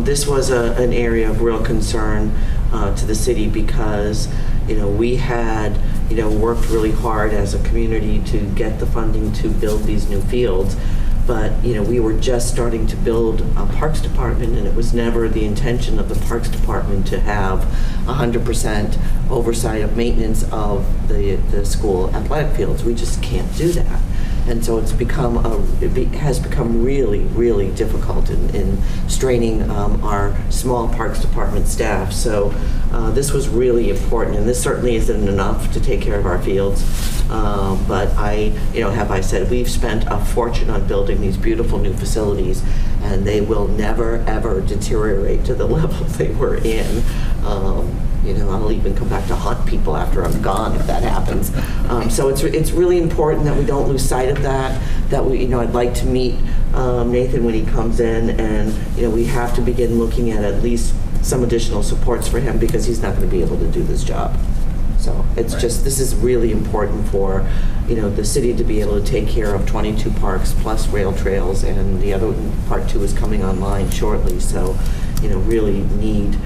This was an area of real concern to the city because, we had, worked really hard as a community to get the funding to build these new fields. But, we were just starting to build a Parks Department, and it was never the intention of the Parks Department to have 100% oversight of maintenance of the school athletic fields. We just can't do that. And so it has become really, really difficult in straining our small Parks Department staff. So this was really important, and this certainly isn't enough to take care of our fields. But I said, we've spent a fortune on building these beautiful new facilities, and they will never, ever deteriorate to the level they were in. I'll even come back to haunt people after I'm gone if that happens. So it's really important that we don't lose sight of that. That I'd like to meet Nathan when he comes in, and we have to begin looking at least some additional supports for him because he's not going to be able to do this job. So it's Right. just, this is really important for, the city to be able to take care of 22 parks plus rail trails, and the other part 2 is coming online shortly. So, really need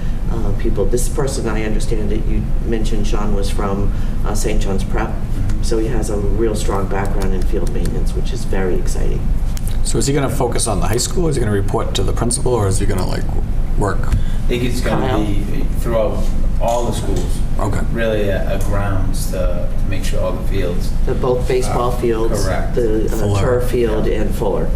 people. This person, I understand that you mentioned, Sean, was from St. John's Prep. So he has a real strong background in field maintenance, which is very exciting. So is he going to focus on the high school? Is he going to report to the principal, or is he going to work? I think it's going Kyle? to be throughout all the schools. Okay. Really a grounds to make sure all the fields. Both baseball fields, correct. the Fuller. turf field, and Fuller.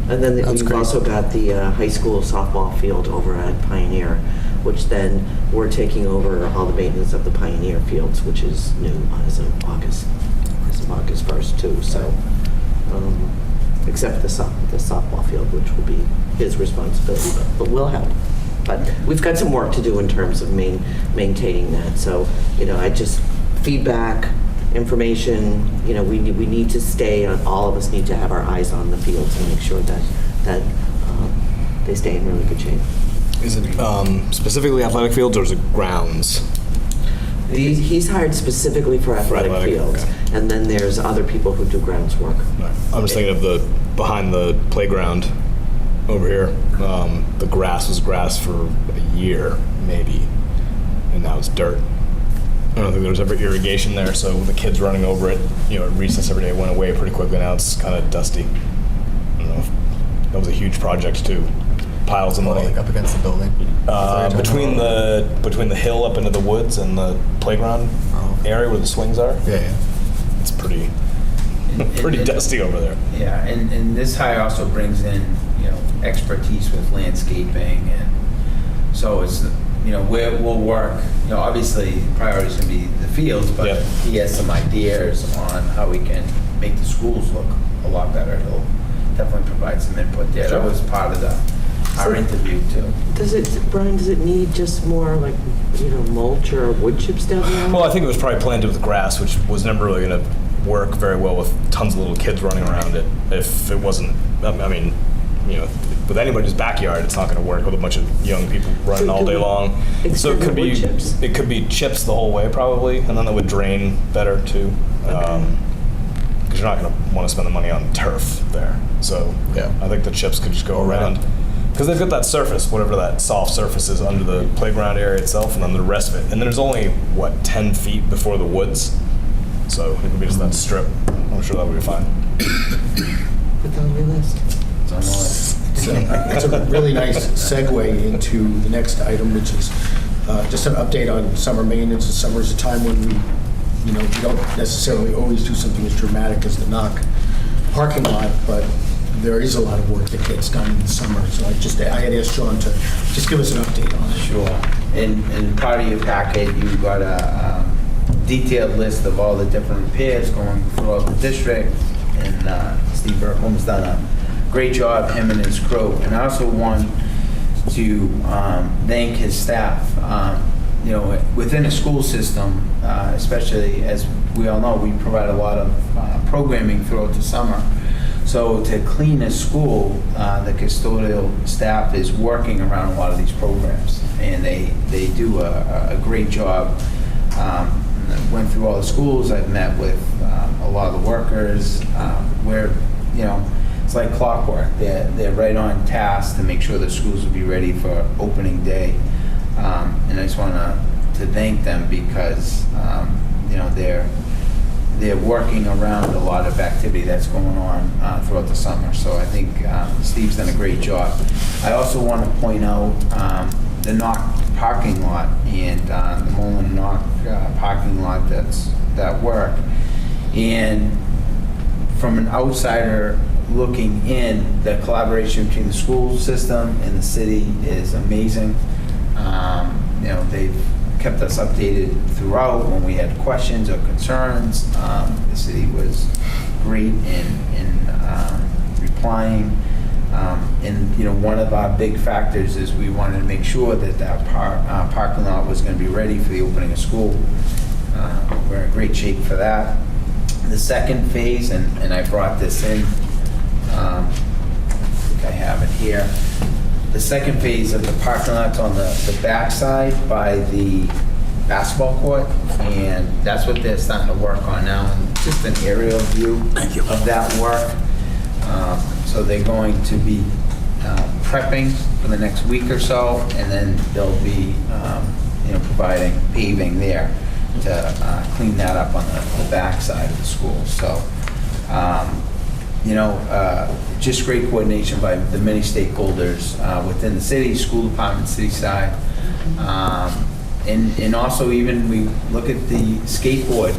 And then That's we've great. also got the high school softball field over at Pioneer, which then we're taking over all the maintenance of the Pioneer fields, which is new as of August 1st too. So, except the softball field, which will be his responsibility, but we'll help. But we've got some work to do in terms of maintaining that. So, I just feedback, information, we need to stay on, all of us need to have our eyes on the fields and make sure that they stay in really good shape. Is it specifically athletic fields or is it grounds? He's hired specifically for athletic athletic, fields, okay. and then there's other people who do grounds work. I'm just thinking of the behind the playground over here. The grass was grass for a year, maybe, and now it's dirt. I don't think there was ever irrigation there, so the kids running over it, at recess every day went away pretty quickly. Now it's kind of dusty. I don't know if that was a huge project too. Piles of money. Like up against the building? Between the hill up into the woods and the playground area where the swings are. Yeah. It's pretty dusty over there. Yeah, and this hire also brings in, expertise with landscaping, and so it's, we'll work, obviously priority's gonna be the fields, but Yeah. he has some ideas on how we can make the schools look a lot better. He'll definitely provide some input there. That was part of our interview too. Brian, does it need just more like, mulch or wood chips down there? Well, I think it was probably planted with grass, which was never really going to work very well with tons of little kids running around it. If it wasn't, with anybody's backyard, it's not going to work with a bunch of young people running all day long. So it could be wood chips? It could be chips the whole way probably, and then that would drain better too. Because you're not going to want to spend the money on turf there. So yeah, I think the chips could just go around. Because they've got that surface, whatever that soft surface is under the playground area itself, and then the rest of it. And there's only, 10 feet before the woods? So it could be just that strip. I'm sure that would be fine. Put that on your list. It's on the list. It's a really nice segue into the next item, which is just an update on summer maintenance. The summer is a time when we don't necessarily always do something as dramatic as the knock parking lot, but there is a lot of work that gets done in the summer. So I had asked John to just give us an update on it. Sure. And part of your packet, you got a detailed list of all the different repairs going throughout the district, and Steve Burkham's done a great job, him and his crew. And I also want to thank his staff. Within a school system, especially as we all know, we provide a lot of programming throughout the summer. So to clean a school, the custodial staff is working around a lot of these programs, and they do a great job. Went through all the schools. I've met with a lot of the workers where, it's like clockwork. They're right on task to make sure the schools will be ready for opening day. And I just want to thank them because, they're working around a lot of activity that's going on throughout the summer. So I think Steve's done a great job. I also want to point out the Knock parking lot and the Mullen Knock parking lot that work. And from an outsider looking in, the collaboration between the school system and the city is amazing. They've kept us updated throughout when we had questions or concerns. The city was great in replying. And one of our big factors is we wanted to make sure that parking lot was going to be ready for the opening of school. We're in great shape for that. The second phase, and I brought this in, I think I have it here. The second phase of the parking lot's on the back side by the basketball court, and that's what they're starting to work on now. And just an aerial view of that work. So they're going to be prepping for the next week or so, and then they'll be providing paving there to clean that up on the back side of the school. So just great coordination by the many stakeholders within the city, school department, city side. And also even we look at the skateboard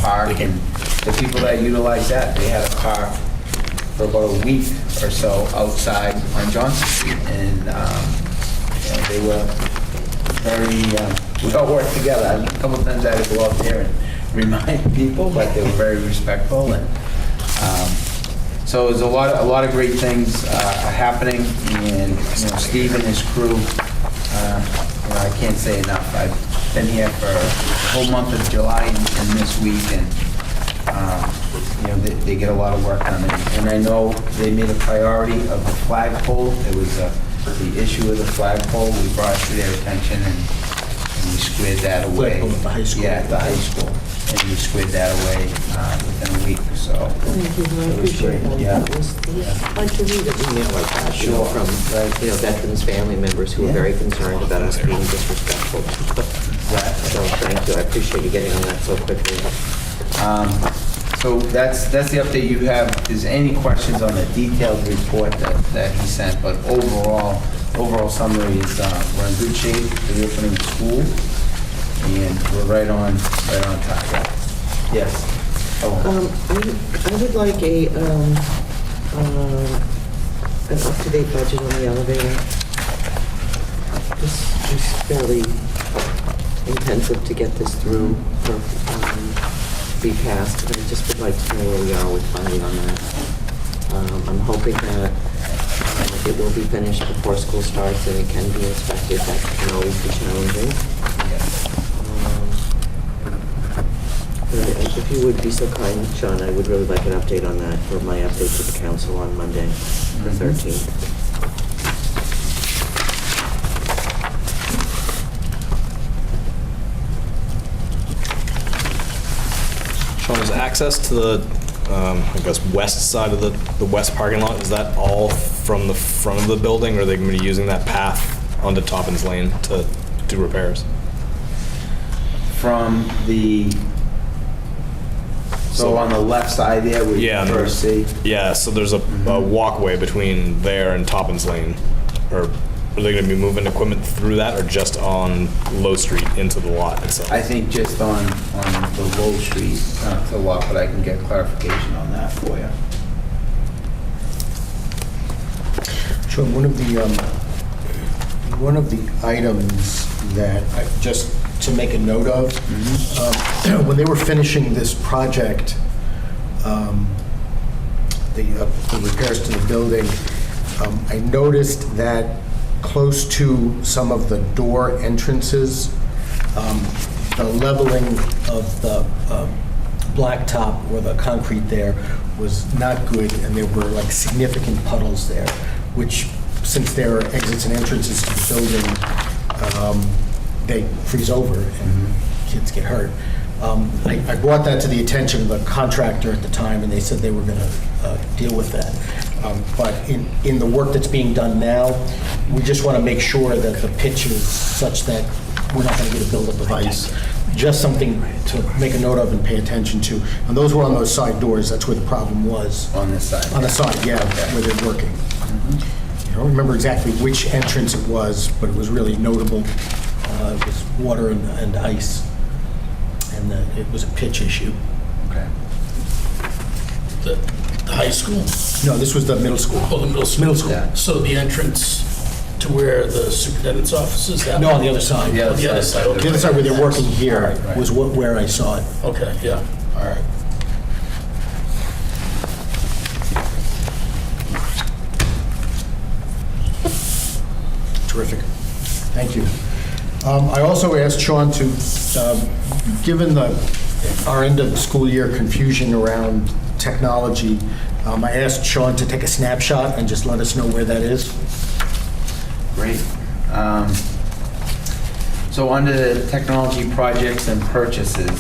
park and the people that utilize that. They had a park for about a week or so outside on Johnson Street, and they were very, we all worked together. A couple of times I had to go out there and remind people, but they were very respectful. And so there's a lot of great things happening, and Steve and his crew, I can't say enough. I've been here for the whole month of July and this week, and they get a lot of work done. And I know they made a priority of the flagpole. It was the issue with the flagpole, we brought it to their attention and we squared that away. Flagpole at the high school. Yeah, at the high school. And we squared that away within a week or so. Thank you, I It was appreciate great, that. yeah. It was fun to read an email like that, you know, Sure. from, veterans' family members who are Yeah. very concerned about us being disrespectful. So thank you, I appreciate you getting on that so quickly. So that's the update you have. If there's any questions on the detailed report that he sent, but overall summary is we're in good shape for the opening of school, and we're right on target. Yes. Oh, I would like an up-to-date budget on the elevator. This is fairly intensive to get this through or be passed, but I just would like to know where we are with funding on that. I'm hoping that it will be finished before school starts and it can be inspected. That can always be challenging. But if you would be so kind, Sean, I would really like an update on that for my update to the council on Monday, the 13th. Sean, is access to the, I guess, west side of the west parking lot, is that all from the front of the building, or are they going to be using that path onto Toppins Lane to do repairs? from the, so on the left side there, where you Yeah, first see. Yeah, so there's a walkway between there and Toppins Lane. Or are they going to be moving equipment through that, or just on Low Street into the lot itself? I think just on the Low Street to the lot, but I can get clarification on that for you. Sure, one of the items that just to make a note of, when they were finishing this project, the repairs to the building, I noticed that close to some of the door entrances, the leveling of the blacktop or the concrete there was not good, and there were like significant puddles there, which, since there are exits and entrances to the building, they freeze over and kids get hurt. I brought that to the attention of the contractor at the time, and they said they were going to deal with that. But in the work that's being done now, we just want to make sure that the pitch is such that we're not going to get a buildup of ice. Just something to make a note of and pay attention to. And those were on those side doors. That's where the problem was. On this side? On the side, yeah, where they're working. I don't remember exactly which entrance it was, but it was really notable. It was water and ice, and it was a pitch issue. Okay. The high school? No, this was the middle school. Oh, the middle school. Middle school. Yeah. So the entrance to where the superintendent's office is? That No, on the other side. The On the other side, The other side where they're working here Right. was where I saw it. Okay, yeah, all right. Terrific. Thank you. I also asked Sean to, given our end of school year confusion around technology, I asked Sean to take a snapshot and just let us know where that is. Great. So under the technology projects and purchases,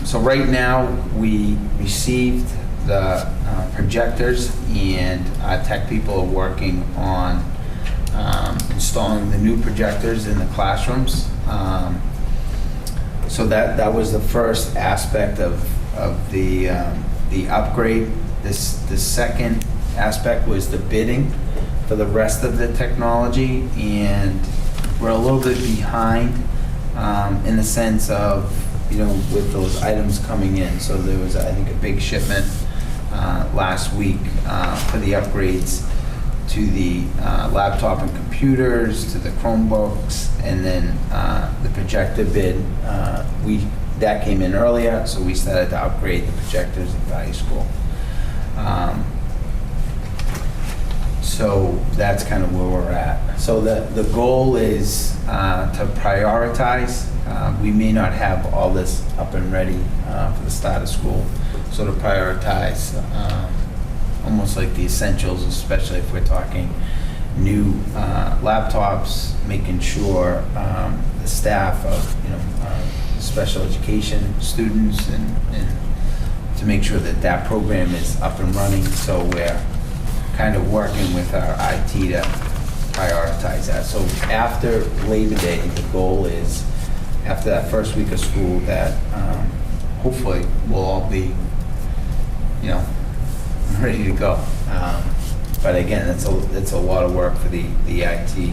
so right now, we received the projectors, and our tech people are working on installing the new projectors in the classrooms. So that was the first aspect of the upgrade. The second aspect was the bidding for the rest of the technology, and we're a little bit behind in the sense of, with those items coming in. So there was, I think, a big shipment last week for the upgrades to the laptop and computers, to the Chromebooks, and then the projector bid. That came in earlier, so we started to upgrade the projectors at the high school. So that's kind of where we're at. So the goal is to prioritize. We may not have all this up and ready for the start of school, so to prioritize almost like the essentials, especially if we're talking new laptops, making sure the staff of, special education students and to make sure that that program is up and running. So we're kind of working with our IT to prioritize that. So after Labor Day, the goal is after that first week of school that hopefully we'll all be, ready to go. But again, it's a lot of work for the IT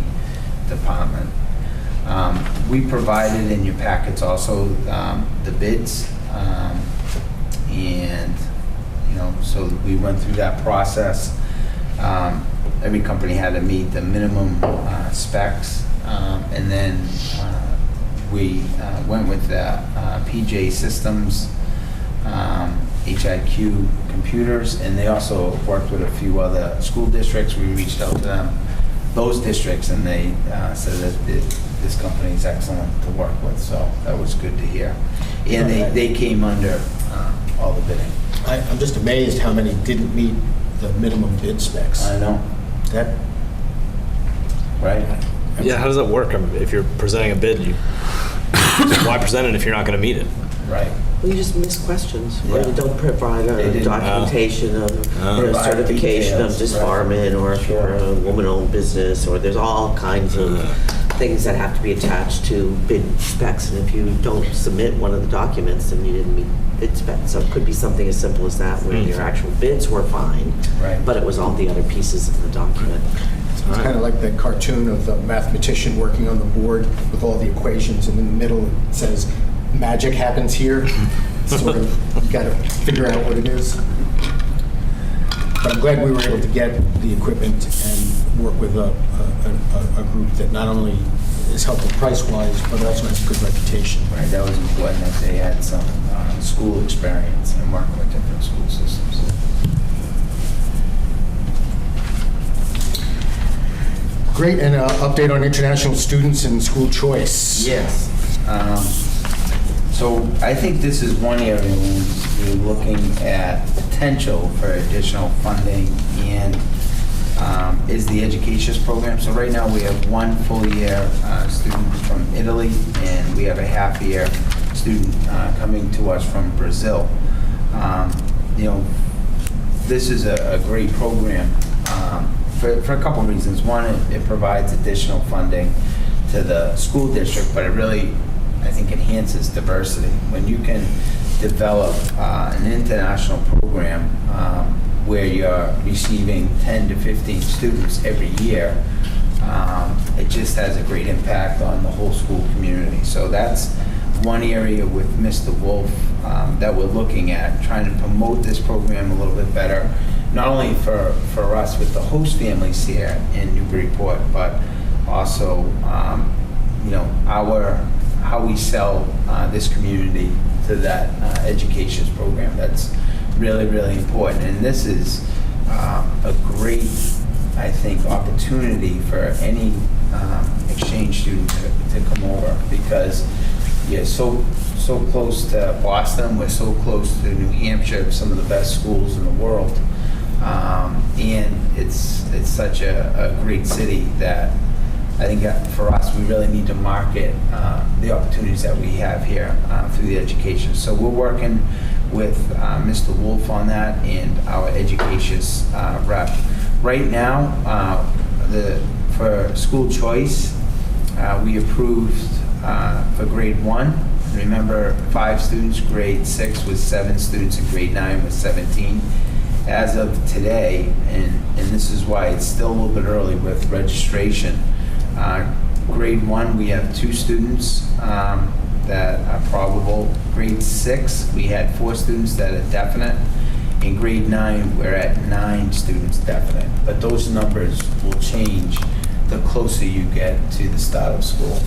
department. We provided in your packets also the bids, and so we went through that process. Every company had to meet the minimum specs, and then we went with the PJ Systems, HIQ computers, and they also worked with a few other school districts. We reached out to them, those districts, and they said that this company is excellent to work with, so that was good to hear. And they came under all the bidding. I'm just amazed how many didn't meet the minimum bid specs. I know. That, Right? Yeah, how does that work? If you're presenting a bid, why present it if you're not going to meet it? Right. Well, you just miss questions, or Yeah. you don't provide They a didn't- documentation of, certification of Details, disbarment, or if you're a woman-owned business, or there's all kinds of things that have to be attached to bid specs, and if you don't submit one of the documents, then you didn't meet bid specs. So it could be something as simple as that, where your actual bids were fine, Right. but it was all the other pieces of the document. it's kind of like that cartoon of the mathematician working on the board with all the equations, and in the middle it says, magic happens here. Sort of, you got to figure out what it is. But I'm glad we were able to get the equipment and work with a group that not only is helpful price-wise, but also has a good reputation. Right, that was important that they had some school experience and working with different school systems. Great, and update on international students and school choice. Yes. So I think this is one area when we're looking at potential for additional funding and is the Educations program. So right now we have one full year student from Italy, and we have a half year student coming to us from Brazil. This is a great program for a couple of reasons. One, it provides additional funding to the school district, but it really, I think, enhances diversity. When you can develop an international program where you're receiving 10 to 15 students every year, it just has a great impact on the whole school community. So that's one area with Mr. Wolf that we're looking at, trying to promote this program a little bit better, not only for us with the host families here in Newburyport, but also how we sell this community to that Educations program. That's really, really important. And this is a great, I think, opportunity for any exchange student to come over, because you're so close to Boston, we're so close to New Hampshire, some of the best schools in the world. And it's such a great city that I think for us, we really need to market the opportunities that we have here through the education. So we're working with Mr. Wolf on that and our Educations rep. Right now, for school choice, we approved for grade 1. Remember, 5 students, grade 6 was 7 students, and grade 9 was 17. As of today, and this is why it's still a little bit early with registration, grade 1, we have 2 students that are probable. Grade 6, we had 4 students that are definite. In grade 9, we're at 9 students definite. But those numbers will change the closer you get to the start of school.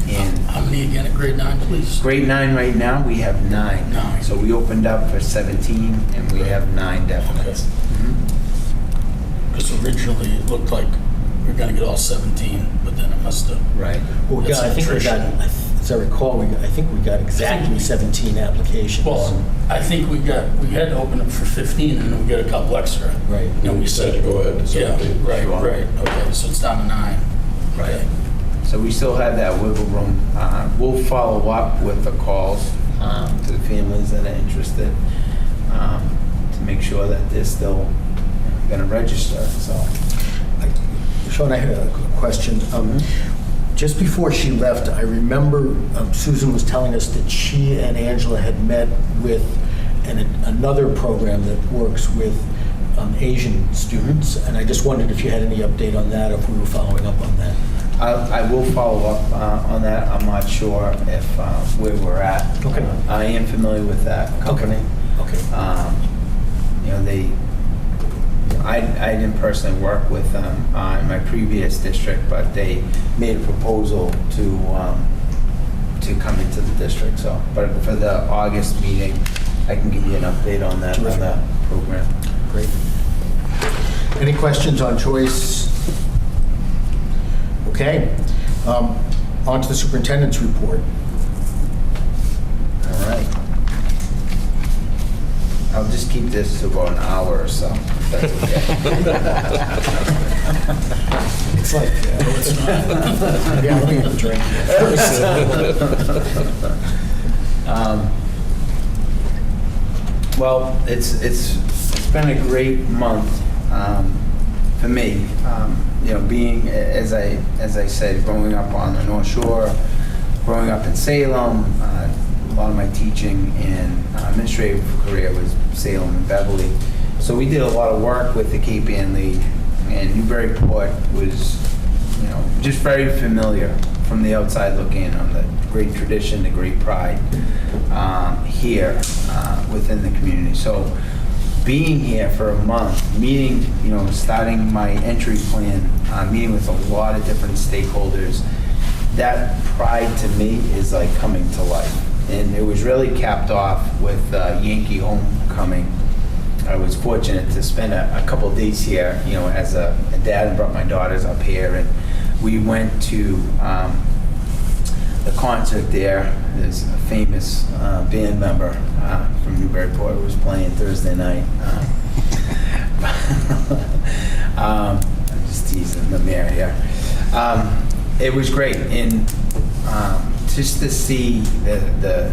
And How many again at grade 9, please? grade 9 right now, we have 9. 9. So we opened up for 17, and we have 9 definites. Because originally it looked like we were going to get all 17, but then it must have. Right. Well, That's I think we got attrition. as I recall, I think we got exactly 17 applications. Well, I think we had to open it for 15 and then we got a couple extra. Right. And we said, go ahead. yeah, right. Okay, so it's down to 9. Right. So we still have that wiggle room. We'll follow up with the calls to the families that are interested to make sure that they're still going to register. So, Sean, I had a question. Just before she left, I remember Susan was telling us that she and Angela had met with another program that works with Asian students, and I just wondered if you had any update on that, if we were following up on that. I will follow up on that. I'm not sure if where we're at. Okay. I am familiar with that company. Okay. I didn't personally work with them in my previous district, but they made a proposal to come into the district. So, but for the August meeting, I can give you an update on that program. Great. Any questions on choice? Okay. On to the superintendent's report. All right. I'll just keep this to about an hour or so. If that's okay. It's like, yeah, let me have a drink. Well, it's been a great month for me. Being as I said, growing up on the North Shore, growing up in Salem. A lot of my teaching and administrative career was Salem and Beverly. So we did a lot of work with the Cape Ann League, and Newburyport was, just very familiar from the outside looking in on the great tradition, the great pride here within the community. So being here for a month, meeting, starting my entry plan, meeting with a lot of different stakeholders, that pride to me is like coming to life. And it was really capped off with Yankee homecoming. I was fortunate to spend a couple of days here, as a dad, and brought my daughters up here, and we went to the concert there. There's a famous band member from Newburyport who was playing Thursday night. I'm just teasing the mayor here. It was great, and just to see the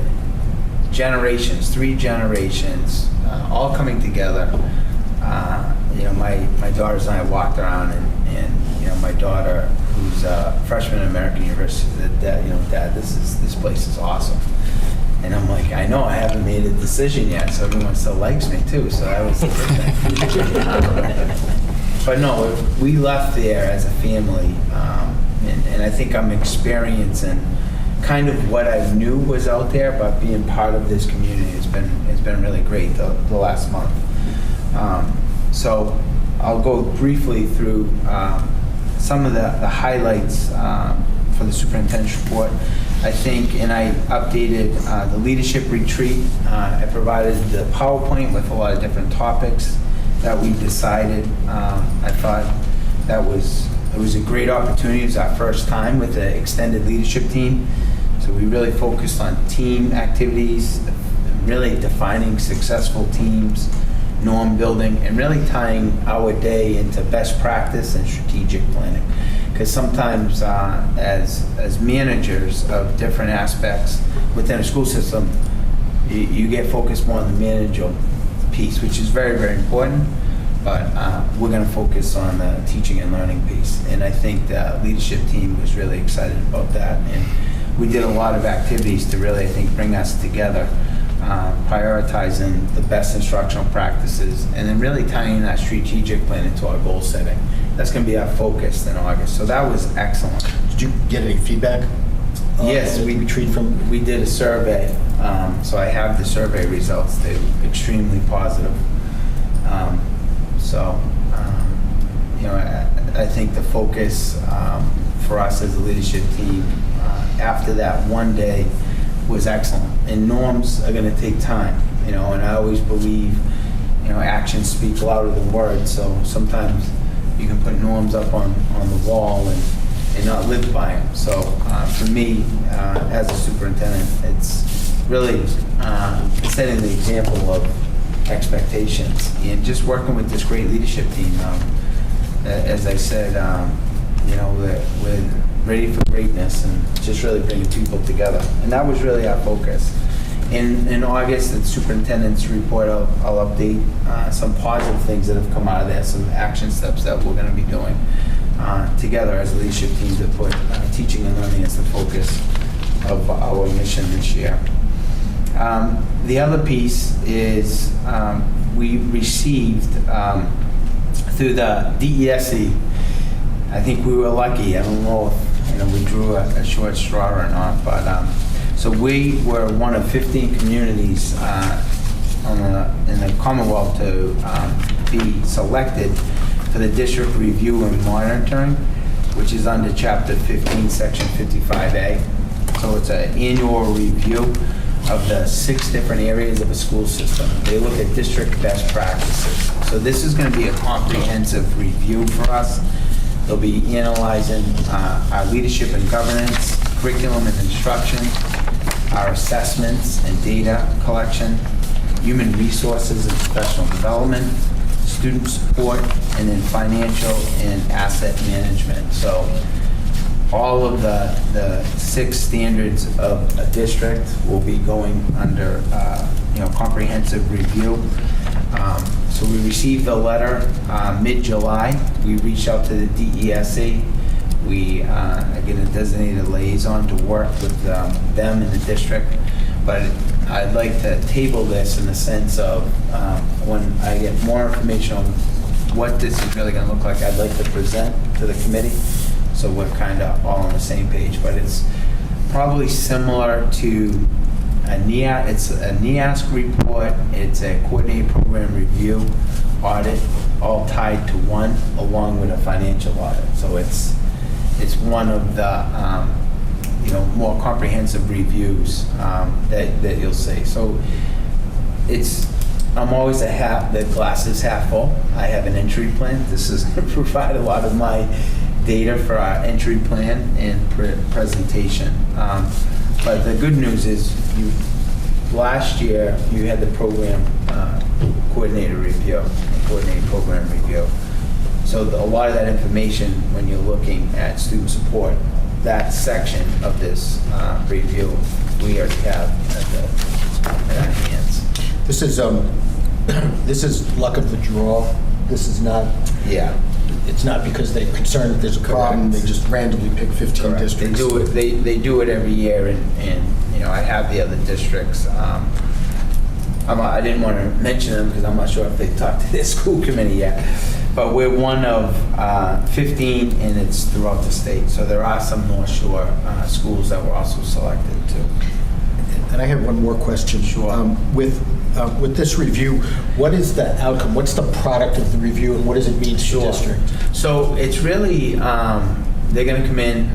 generations, 3 generations, all coming together. My daughters and I walked around, and my daughter, who's a freshman at American University, said, Dad, this place is awesome. And I'm like, I know, I haven't made a decision yet, so everyone still likes me too. So that was a good thing. But no, we left there as a family, and I think I'm experiencing kind of what I knew was out there, but being part of this community has been really great the last month. So I'll go briefly through some of the highlights for the superintendent's report. I think, and I updated the leadership retreat. I provided the PowerPoint with a lot of different topics that we decided. I thought it was a great opportunity. It was our first time with the extended leadership team. So we really focused on team activities, really defining successful teams, norm building, and really tying our day into best practice and strategic planning. Because sometimes as managers of different aspects within a school system, you get focused more on the managerial piece, which is very, very important. But we're going to focus on the teaching and learning piece. And I think the leadership team was really excited about that. And we did a lot of activities to really, I think, bring us together, prioritizing the best instructional practices, and then really tying that strategic plan into our goal setting. That's going to be our focus in August. So that was excellent. Did you get any feedback? Yes, we did a survey. So I have the survey results. They were extremely positive. I think the focus for us as a leadership team after that one day was excellent. And norms are going to take time, and I always believe, actions speak louder than words. So sometimes you can put norms up on the wall, and and not lived by them. So for me, as a superintendent, it's really setting the example of expectations and just working with this great leadership team. As I said, we're ready for greatness and just really bringing people together. And that was really our focus. In August, the superintendent's report, I'll update some positive things that have come out of there, some action steps that we're going to be doing together as a leadership team to put teaching and learning as the focus of our mission this year. The other piece is we received through the DESE. I think we were lucky. I don't know if we drew a short straw or not, but so we were one of 15 communities in the Commonwealth to be selected for the district review and monitoring, which is under Chapter 15, Section 55A. So it's an annual review of the 6 different areas of a school system. They look at district best practices. So this is going to be a comprehensive review for us. They'll be analyzing our leadership and governance, curriculum and instruction, our assessments and data collection, human resources and professional development, student support, and then financial and asset management. So all of the 6 standards of a district will be going under comprehensive review. So we received the letter mid-July. We reached out to the DESE. We, again, a designated liaison to work with them in the district. But I'd like to table this in the sense of when I get more information on what this is really going to look like, I'd like to present to the committee so we're kind of all on the same page. But it's probably similar to it's a NEASC report, it's a coordinated program review audit, all tied to one, along with a financial audit. So it's one of the more comprehensive reviews that you'll see. So I'm always the glass is half full. I have an entry plan. This is going to provide a lot of my data for our entry plan and presentation. But the good news is last year you had the program coordinator review, coordinated program review. So a lot of that information when you're looking at student support, that section of this review, we already have at our hands. This is luck of the draw. This is not. Yeah. It's not because they're concerned that there's a problem. They just randomly pick 15 Correct. districts. They do it. They do it every year, and I have the other districts. I didn't want to mention them because I'm not sure if they talked to their school committee yet. But we're one of 15, and it's throughout the state. So there are some North Shore schools that were also selected too. And I have one more question. Sure. With this review, what is the outcome? What's the product of the review, and what does it mean to the district? So it's really, they're going to come in,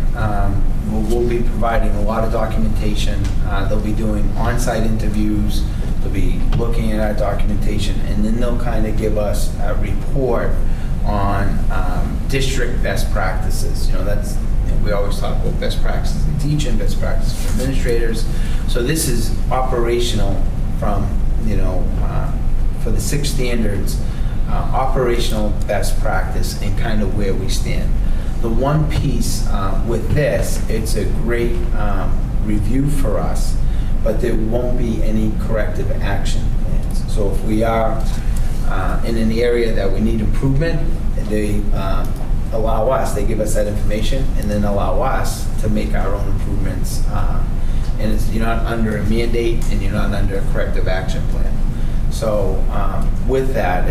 we'll be providing a lot of documentation. They'll be doing on-site interviews. They'll be looking at our documentation, and then they'll kind of give us a report on district best practices. We always talk about best practices in teaching, best practices for administrators. So this is operational from, for the 6 standards, operational best practice and kind of where we stand. The one piece with this, it's a great review for us, but there won't be any corrective action plans. So if we are in an area that we need improvement, they allow us, they give us that information and then allow us to make our own improvements. And you're not under a mandate and you're not under a corrective action plan. So with that,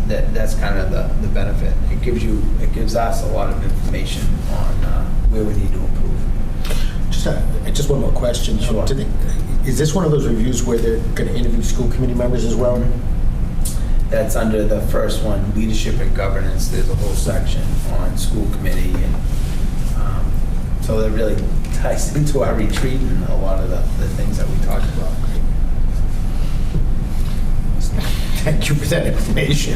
that's kind of the benefit. It gives us a lot of information on where we need to improve. Just one more question. Sure. Is this one of those reviews where they're going to interview school committee members as well? That's under the first one, leadership and governance. There's a whole section on school committee, and so that really ties into our retreat and a lot of the things that we talked about. Thank you for that information.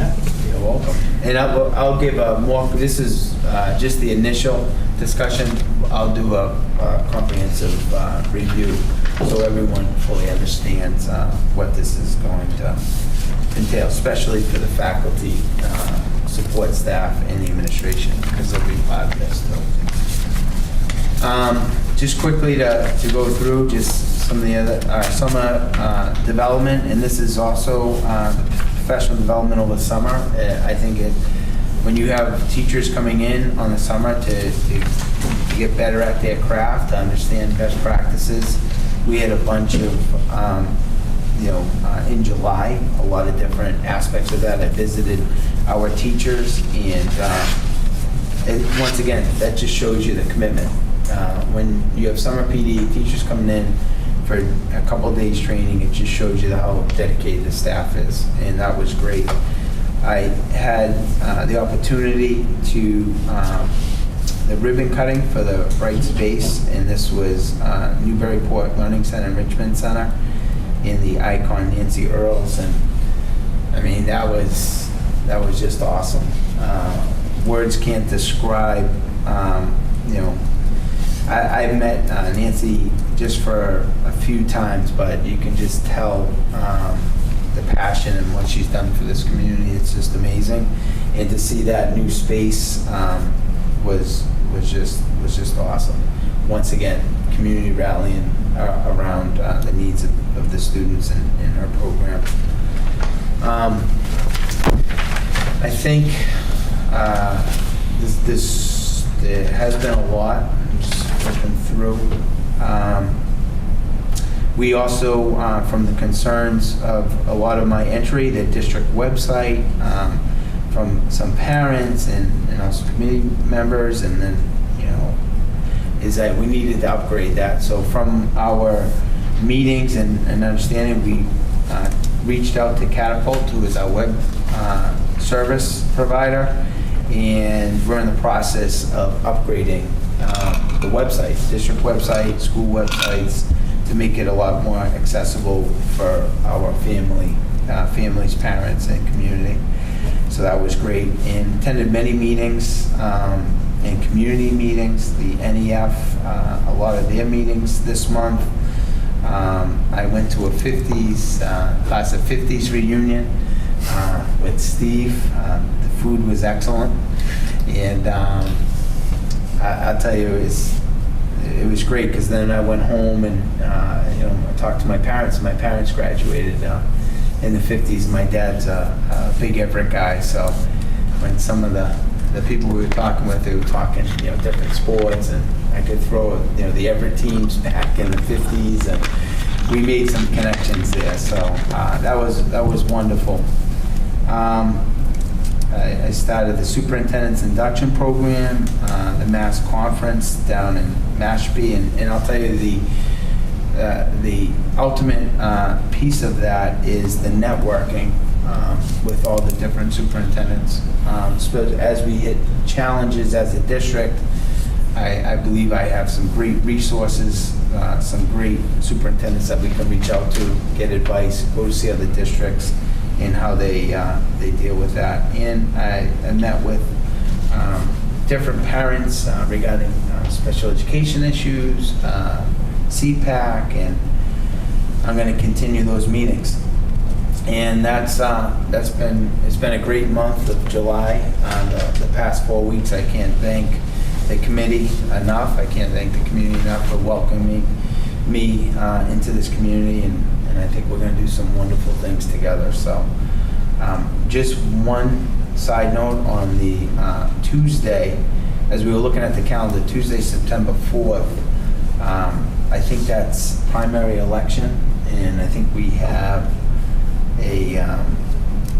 You're welcome. And I'll give a more, this is just the initial discussion. I'll do a comprehensive review so everyone fully understands what this is going to entail, especially for the faculty, support staff, and the administration, because they'll be part of this too. Just quickly to go through just some of the other summer development, and this is also professional development over the summer. I think when you have teachers coming in on the summer to get better at their craft, to understand best practices, we had a bunch of, in July, a lot of different aspects of that. I visited our teachers, and once again, that just shows you the commitment. When you have summer PD teachers coming in for a couple of days training, it just shows you how dedicated the staff is, and that was great. I had the opportunity to the ribbon cutting for the Bright Space, and this was Newburyport Learning Center, Enrichment Center, and the icon Nancy Earls, and I mean that was just awesome. Words can't describe. I've met Nancy just for a few times, but you can just tell the passion and what she's done for this community. It's just amazing, and to see that new space was just awesome. Once again, community rallying around the needs of the students in our program. I think there has been a lot. I'm just looking through. We also, from the concerns of a lot of my entry, the district website, from some parents and also committee members, and then, is that we needed to upgrade that. So from our meetings and understanding, we reached out to Catapult, who is our web service provider, and we're in the process of upgrading the website, district website, school websites, to make it a lot more accessible for our families, parents, and community. So that was great, and attended many meetings and community meetings, the NEF, a lot of their meetings this month. I went to a class of 50s reunion with Steve. The food was excellent, and I'll tell you, it was great, because then I went home and I talked to my parents. My parents graduated in the 50s. My dad's a big Everett guy, so when some of the people we were talking with, they were talking different sports, and I could throw the Everett teams back in the 50s, and we made some connections there. So that was wonderful. I started the superintendent's induction program, the Mass Conference down in Mashpee, and I'll tell you the ultimate piece of that is the networking with all the different superintendents. So as we hit challenges as a district, I believe I have some great resources, some great superintendents that we can reach out to, get advice, go to see other districts, and how they deal with that. And I met with different parents regarding special education issues, CPAC, and I'm going to continue those meetings. And it's been a great month of July. The past 4 weeks, I can't thank the committee enough. I can't thank the community enough for welcoming me into this community, and I think we're going to do some wonderful things together. So just one side note on the Tuesday, as we were looking at the calendar, Tuesday, September 4th, I think that's primary election, and I think we have a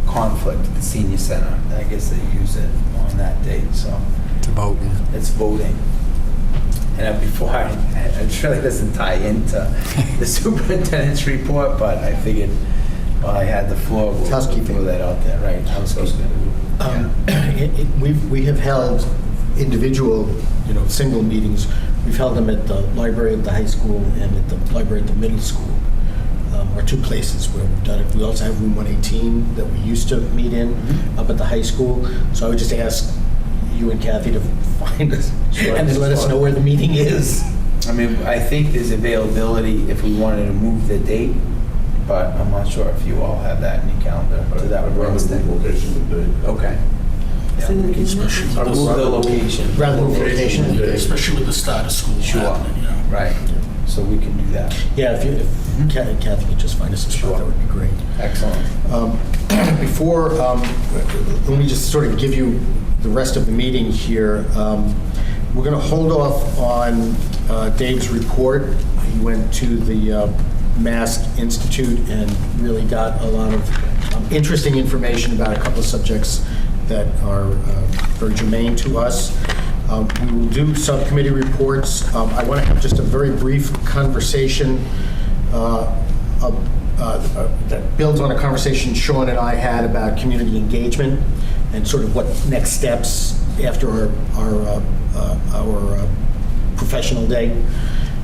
conflict at the senior center. I guess they use it on that date, so. To vote, yeah. It's voting. And before, I'm sure it doesn't tie into the superintendent's report, but I figured while I had the floor, we'll throw that out there, right? Housekeeping. We have held individual, single meetings. We've held them at the library at the high school and at the library at the middle school. are two places where we've done it. We also have room 118 that we used to meet in up at the high school. So I would just ask you and Kathy to find us and then let us know where the meeting is. I mean, I think there's availability if we wanted to move the date, but I'm not sure if you all have that in your calendar to that I'd rather Wednesday. move location than date. Okay. Yeah. Especially I'd with Move the rather location. Rather than location. Location. especially with the start of school Sure. happening, you know. Right. So we can do that. Yeah, if Kathy could just find us a spot, that would be great. Excellent. Before, let me just sort of give you the rest of the meeting here. We're going to hold off on Dave's report. He went to the Mask Institute and really got a lot of interesting information about a couple of subjects that are very germane to us. We will do subcommittee reports. I want to have just a very brief conversation that builds on a conversation Sean and I had about community engagement and sort of what next steps after our professional day.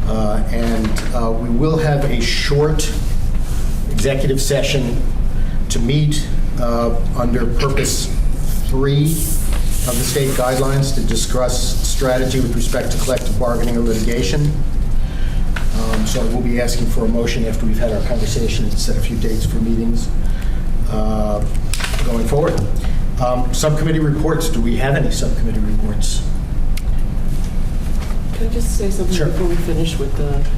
And we will have a short executive session to meet under Purpose 3 of the state guidelines to discuss strategy with respect to collective bargaining or litigation. So we'll be asking for a motion after we've had our conversation and set a few dates for meetings going forward. Subcommittee reports. Do we have any subcommittee reports? Can I just say something Sure. before we finish with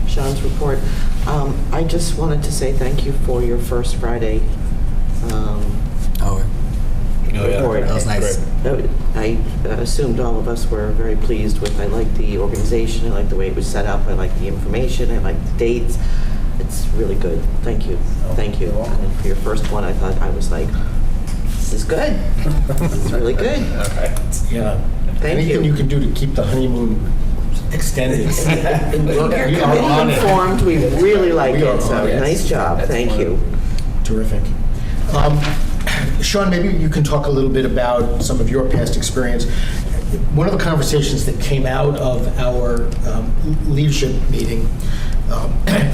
Sean's report? I just wanted to say thank you for your first Friday report. That was nice. I assumed all of us were very pleased with. I like the organization. I like the way it was set up. I like the information. I like the dates. It's really good. Thank you. Thank you. you're welcome. And for your first one, I thought I was like, this is good. This is really good. Yeah. Thank Anything you. you can do to keep the honeymoon extended. And keep your We are on committee it. informed. We really like We are it. So on it. nice job. That's Thank you. Terrific. Sean, maybe you can talk a little bit about some of your past experience. One of the conversations that came out of our leadership meeting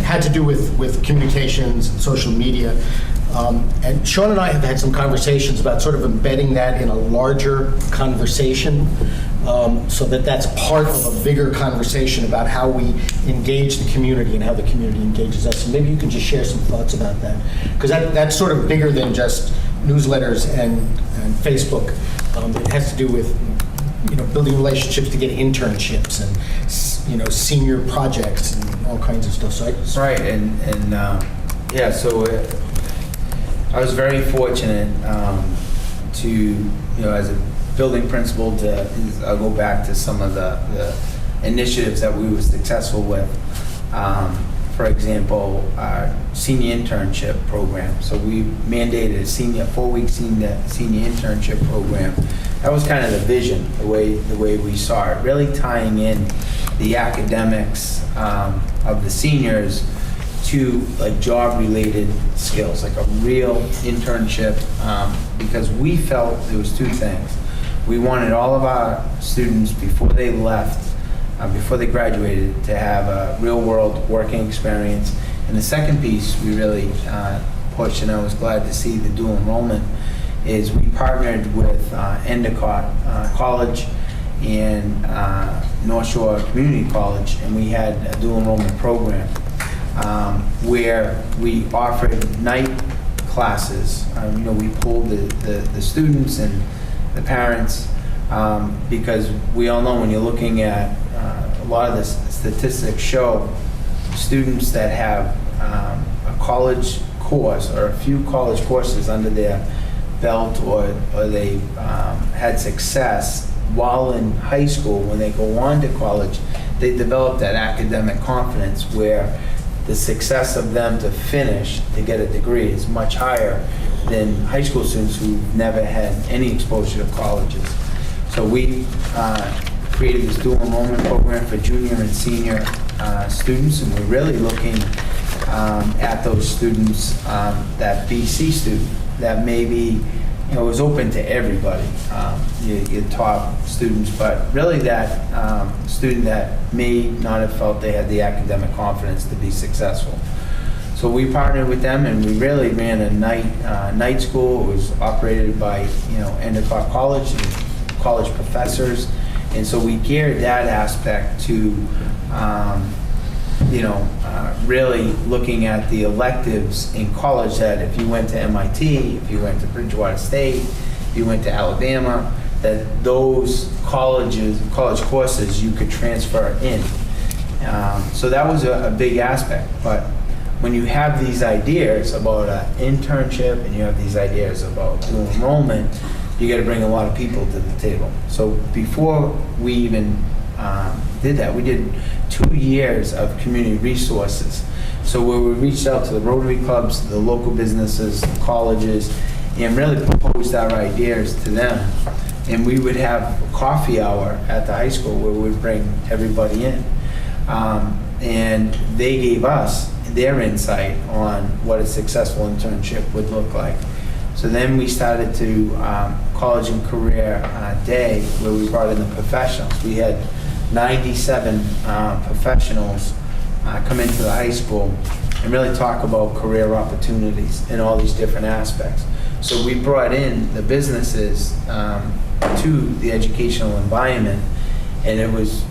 had to do with communications and social media. And Sean and I have had some conversations about sort of embedding that in a larger conversation so that that's part of a bigger conversation about how we engage the community and how the community engages us. And maybe you can just share some thoughts about that. Because that's sort of bigger than just newsletters and Facebook. It has to do with building relationships to get internships and senior projects and all kinds of stuff. So Right, and yeah, so I was very fortunate to, as a building principal, I'll go back to some of the initiatives that we were successful with. For example, our senior internship program. So we mandated a 4-week senior internship program. That was kind of the vision, the way we saw it, really tying in the academics of the seniors to like job-related skills, like a real internship, because we felt there was two things. We wanted all of our students before they left, before they graduated, to have a real-world working experience. And the second piece we really pushed, and I was glad to see the dual enrollment, is we partnered with Endicott College and North Shore Community College, and we had a dual enrollment program where we offered night classes. We pulled the students and the parents because we all know when you're looking at a lot of the statistics show students that have a college course or a few college courses under their belt, or they had success while in high school. When they go on to college, they develop that academic confidence where the success of them to finish, to get a degree, is much higher than high school students who never had any exposure to colleges. So we created this dual enrollment program for junior and senior students, and we're really looking at those students, that BC student that maybe was open to everybody, your top students, but really that student that may not have felt they had the academic confidence to be successful. So we partnered with them, and we really ran a night school. It was operated by, Endicott College and college professors. And so we geared that aspect to, really looking at the electives in college, that if you went to MIT, if you went to Bridgewater State, if you went to Alabama, that those college courses you could transfer in. So that was a big aspect. But when you have these ideas about an internship and you have these ideas about dual enrollment, you got to bring a lot of people to the table. So before we even did that, we did 2 years of community resources. So where we reached out to the Rotary clubs, the local businesses, the colleges, and really proposed our ideas to them. And we would have a coffee hour at the high school where we would bring everybody in. And they gave us their insight on what a successful internship would look like. So then we started to College and Career Day, where we brought in the professionals. We had 97 professionals come into the high school and really talk about career opportunities in all these different aspects. So we brought in the businesses to the educational environment, and it was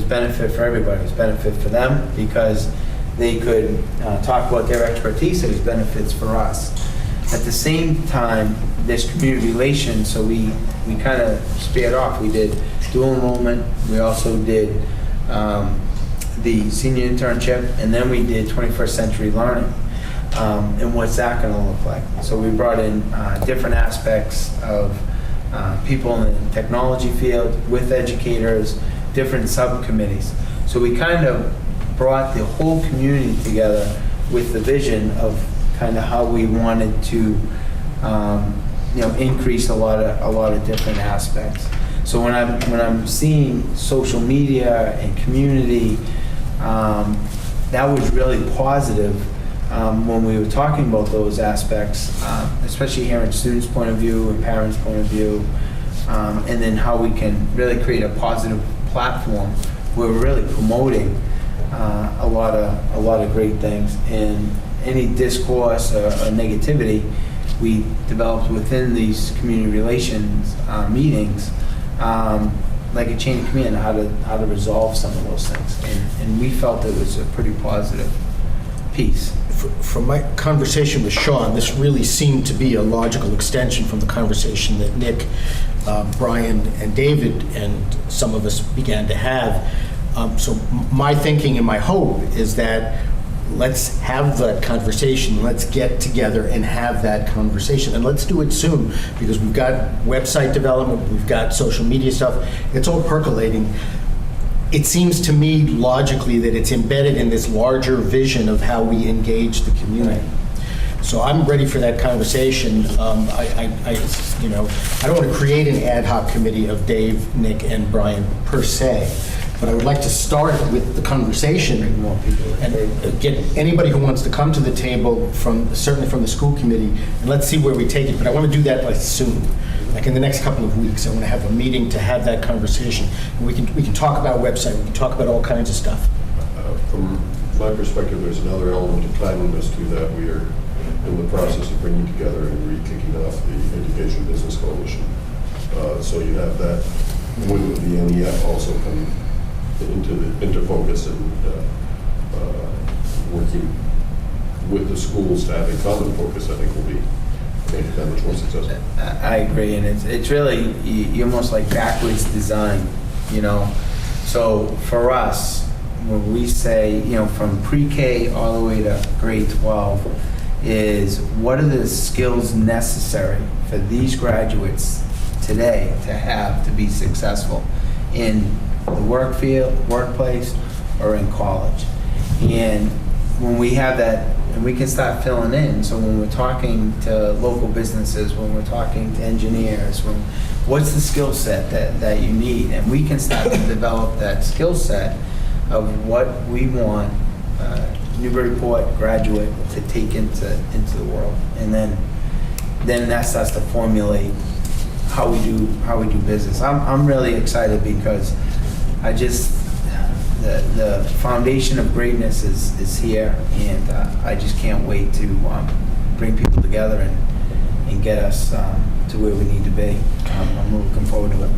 benefit for everybody. It was benefit for them because they could talk about their expertise. It was benefits for us. At the same time, there's community relations, so we kind of spared off. We did dual enrollment. We also did the senior internship, and then we did 21st century learning. And what's that going to look like? So we brought in different aspects of people in the technology field with educators, different subcommittees. So we kind of brought the whole community together with the vision of kind of how we wanted to increase a lot of different aspects. So when I'm seeing social media and community, that was really positive when we were talking about those aspects, especially hearing students' point of view and parents' point of view, and then how we can really create a positive platform where we're really promoting a lot of great things. And any discourse or negativity we developed within these community relations meetings, like a chain of command, how to resolve some of those things. And we felt it was a pretty positive piece. From my conversation with Sean, this really seemed to be a logical extension from the conversation that Nick, Brian, and David, and some of us began to have. So my thinking and my hope is that let's have that conversation. Let's get together and have that conversation. And let's do it soon, because we've got website development, we've got social media stuff. It's all percolating. It seems to me logically that it's embedded in this larger vision of how we engage the community. Right. So I'm ready for that conversation. I don't want to create an ad hoc committee of Dave, Nick, and Brian per se, but I would like to start with the conversation and get anybody who wants to come to the table, certainly from the school committee, and let's see where we take it. But I want to do that soon, like in the next couple of weeks. I want to have a meeting to have that conversation. And we can talk about website. We can talk about all kinds of stuff. From my perspective, there's another element of timeliness to that. We are in the process of bringing together and re-kicking off the Education Business Coalition. So you have that with the NEF also come into focus, and working with the schools to have a common focus, I think will be make it that much more successful. I agree, and it's really you're almost like backwards design, So for us, when we say from pre-K all the way to grade 12, is what are the skills necessary for these graduates today to be successful in the work field, workplace, or in college. And when we have that, and we can start filling in, so when we're talking to local businesses, when we're talking to engineers, what's the skill set that you need? And we can start to develop that skill set of what we want Newburyport graduate to take into the world. And then that starts to formulate how we do business. I'm really excited because the foundation of greatness is here, and I just can't wait to bring people together and get us to where we need to be. I'm looking forward to it.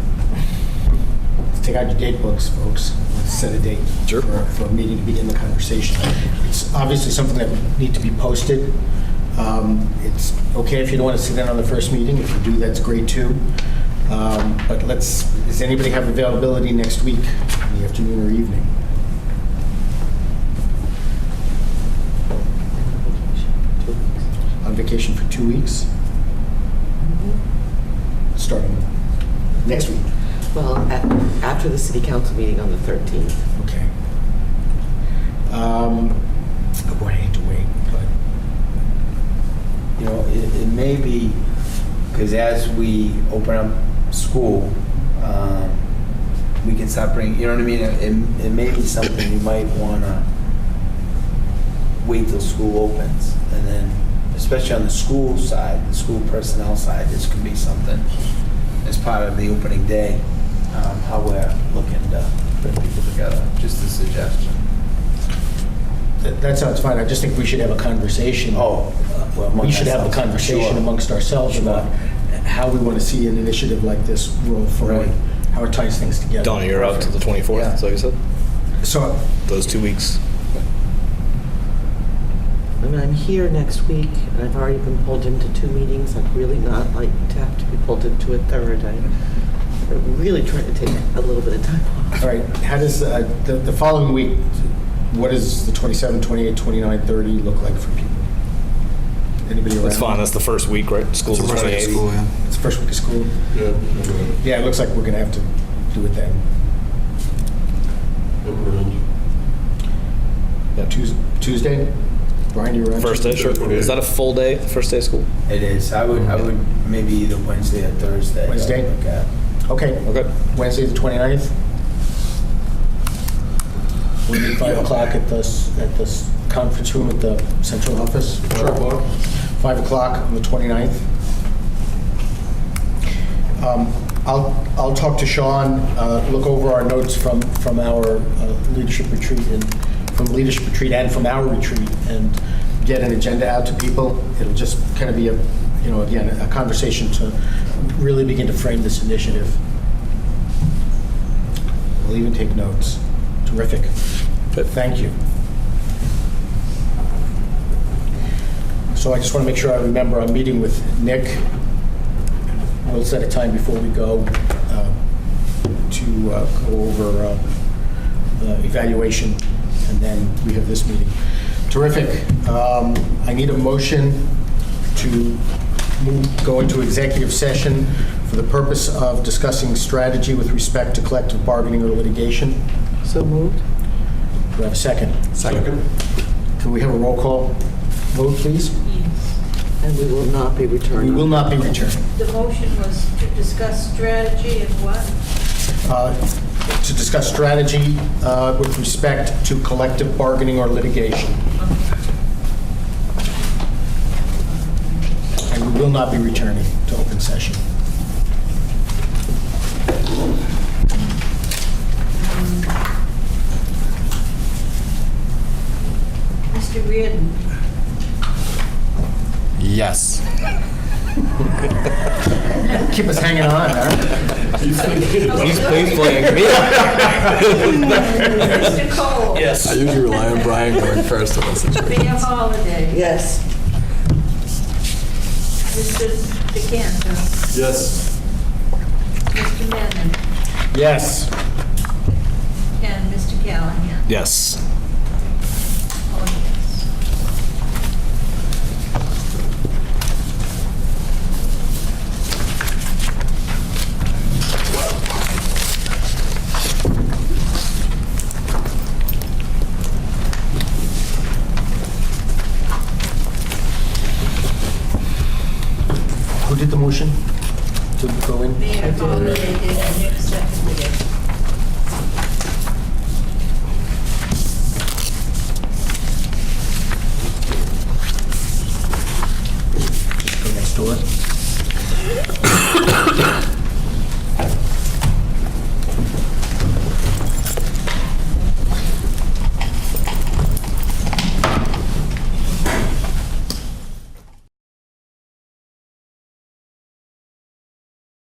Let's take out your date books, folks. Let's set a date Sure. for a meeting to begin the conversation. It's obviously something that would need to be posted. It's okay if you don't want to sit in on the first meeting. If you do, that's great too. But does anybody have availability next week, in the afternoon or evening? On vacation for 2 weeks? Starting next week. Well, after the city council meeting on the 13th. Okay. Oh boy, I hate to wait, but You know, it may be, because as we open up school, we can start bringing, you know what I mean? It may be something you might want to wait till school opens. And then, especially on the school side, the school personnel side, this could be something as part of the opening day, how we're looking to bring people together. Just a suggestion. that sounds fine. I just think we should have a conversation. Well, We should have a conversation Sure. amongst ourselves Sure. about how we want to see an initiative like this roll forward, Right. how it ties things together. Donna, you're out to the 24th, Yeah. is that what you said? So, Those 2 weeks. I mean, I'm here next week, and I've already been pulled into 2 meetings. I'd really not like to have to be pulled into a third. I'm really trying to take a little bit of time off. all right, how does the following week, what does the 27, 28, 29, 30 look like for people? Anybody around? That's fine, that's the first week, right? School's the 28th. School, yeah. It's the first week of school. Yeah. Yeah, it looks like we're going to have to do it then. Tuesday? Brian, you around? First day, sure. Is that a full day, the first day of school? It is. I would maybe either Wednesday or Thursday. Wednesday? I would look at. Okay. Okay. Wednesday, the 29th? We'll meet 5 o'clock at this conference room at the central office. 5 o'clock on the 29th. I'll talk to Sean, look over our notes from our leadership retreat and from our retreat, and get an agenda out to people. It'll just kind of be a conversation to really begin to frame this initiative. We'll even take notes. Terrific. Thank you. So I just want to make sure I remember I'm meeting with Nick. We'll set a time before we go to go over the evaluation, and then we have this meeting. Terrific. I need a motion to go into executive session for the purpose of discussing strategy with respect to collective bargaining or litigation. So moved? Do I have a second? Second. Can we have a roll call vote, please? Yes. And we will not be returning. We will not be returning. The motion was to discuss strategy and what? To discuss strategy with respect to collective bargaining or litigation. And we will not be returning to open session. Mr. Reardon? Yes. Keep us hanging on, huh? He's playing. Mr. Cole? Yes. I usually rely on Brian going first in this situation. Mayor Holiday? Yes. Mr. DeCanto? Yes. Mr. Menon? Yes. And Mr. Callahan? Yes. Oh, yes. Who did the motion to go in? Mayor Holiday did, and Nick seconded it. Go next door.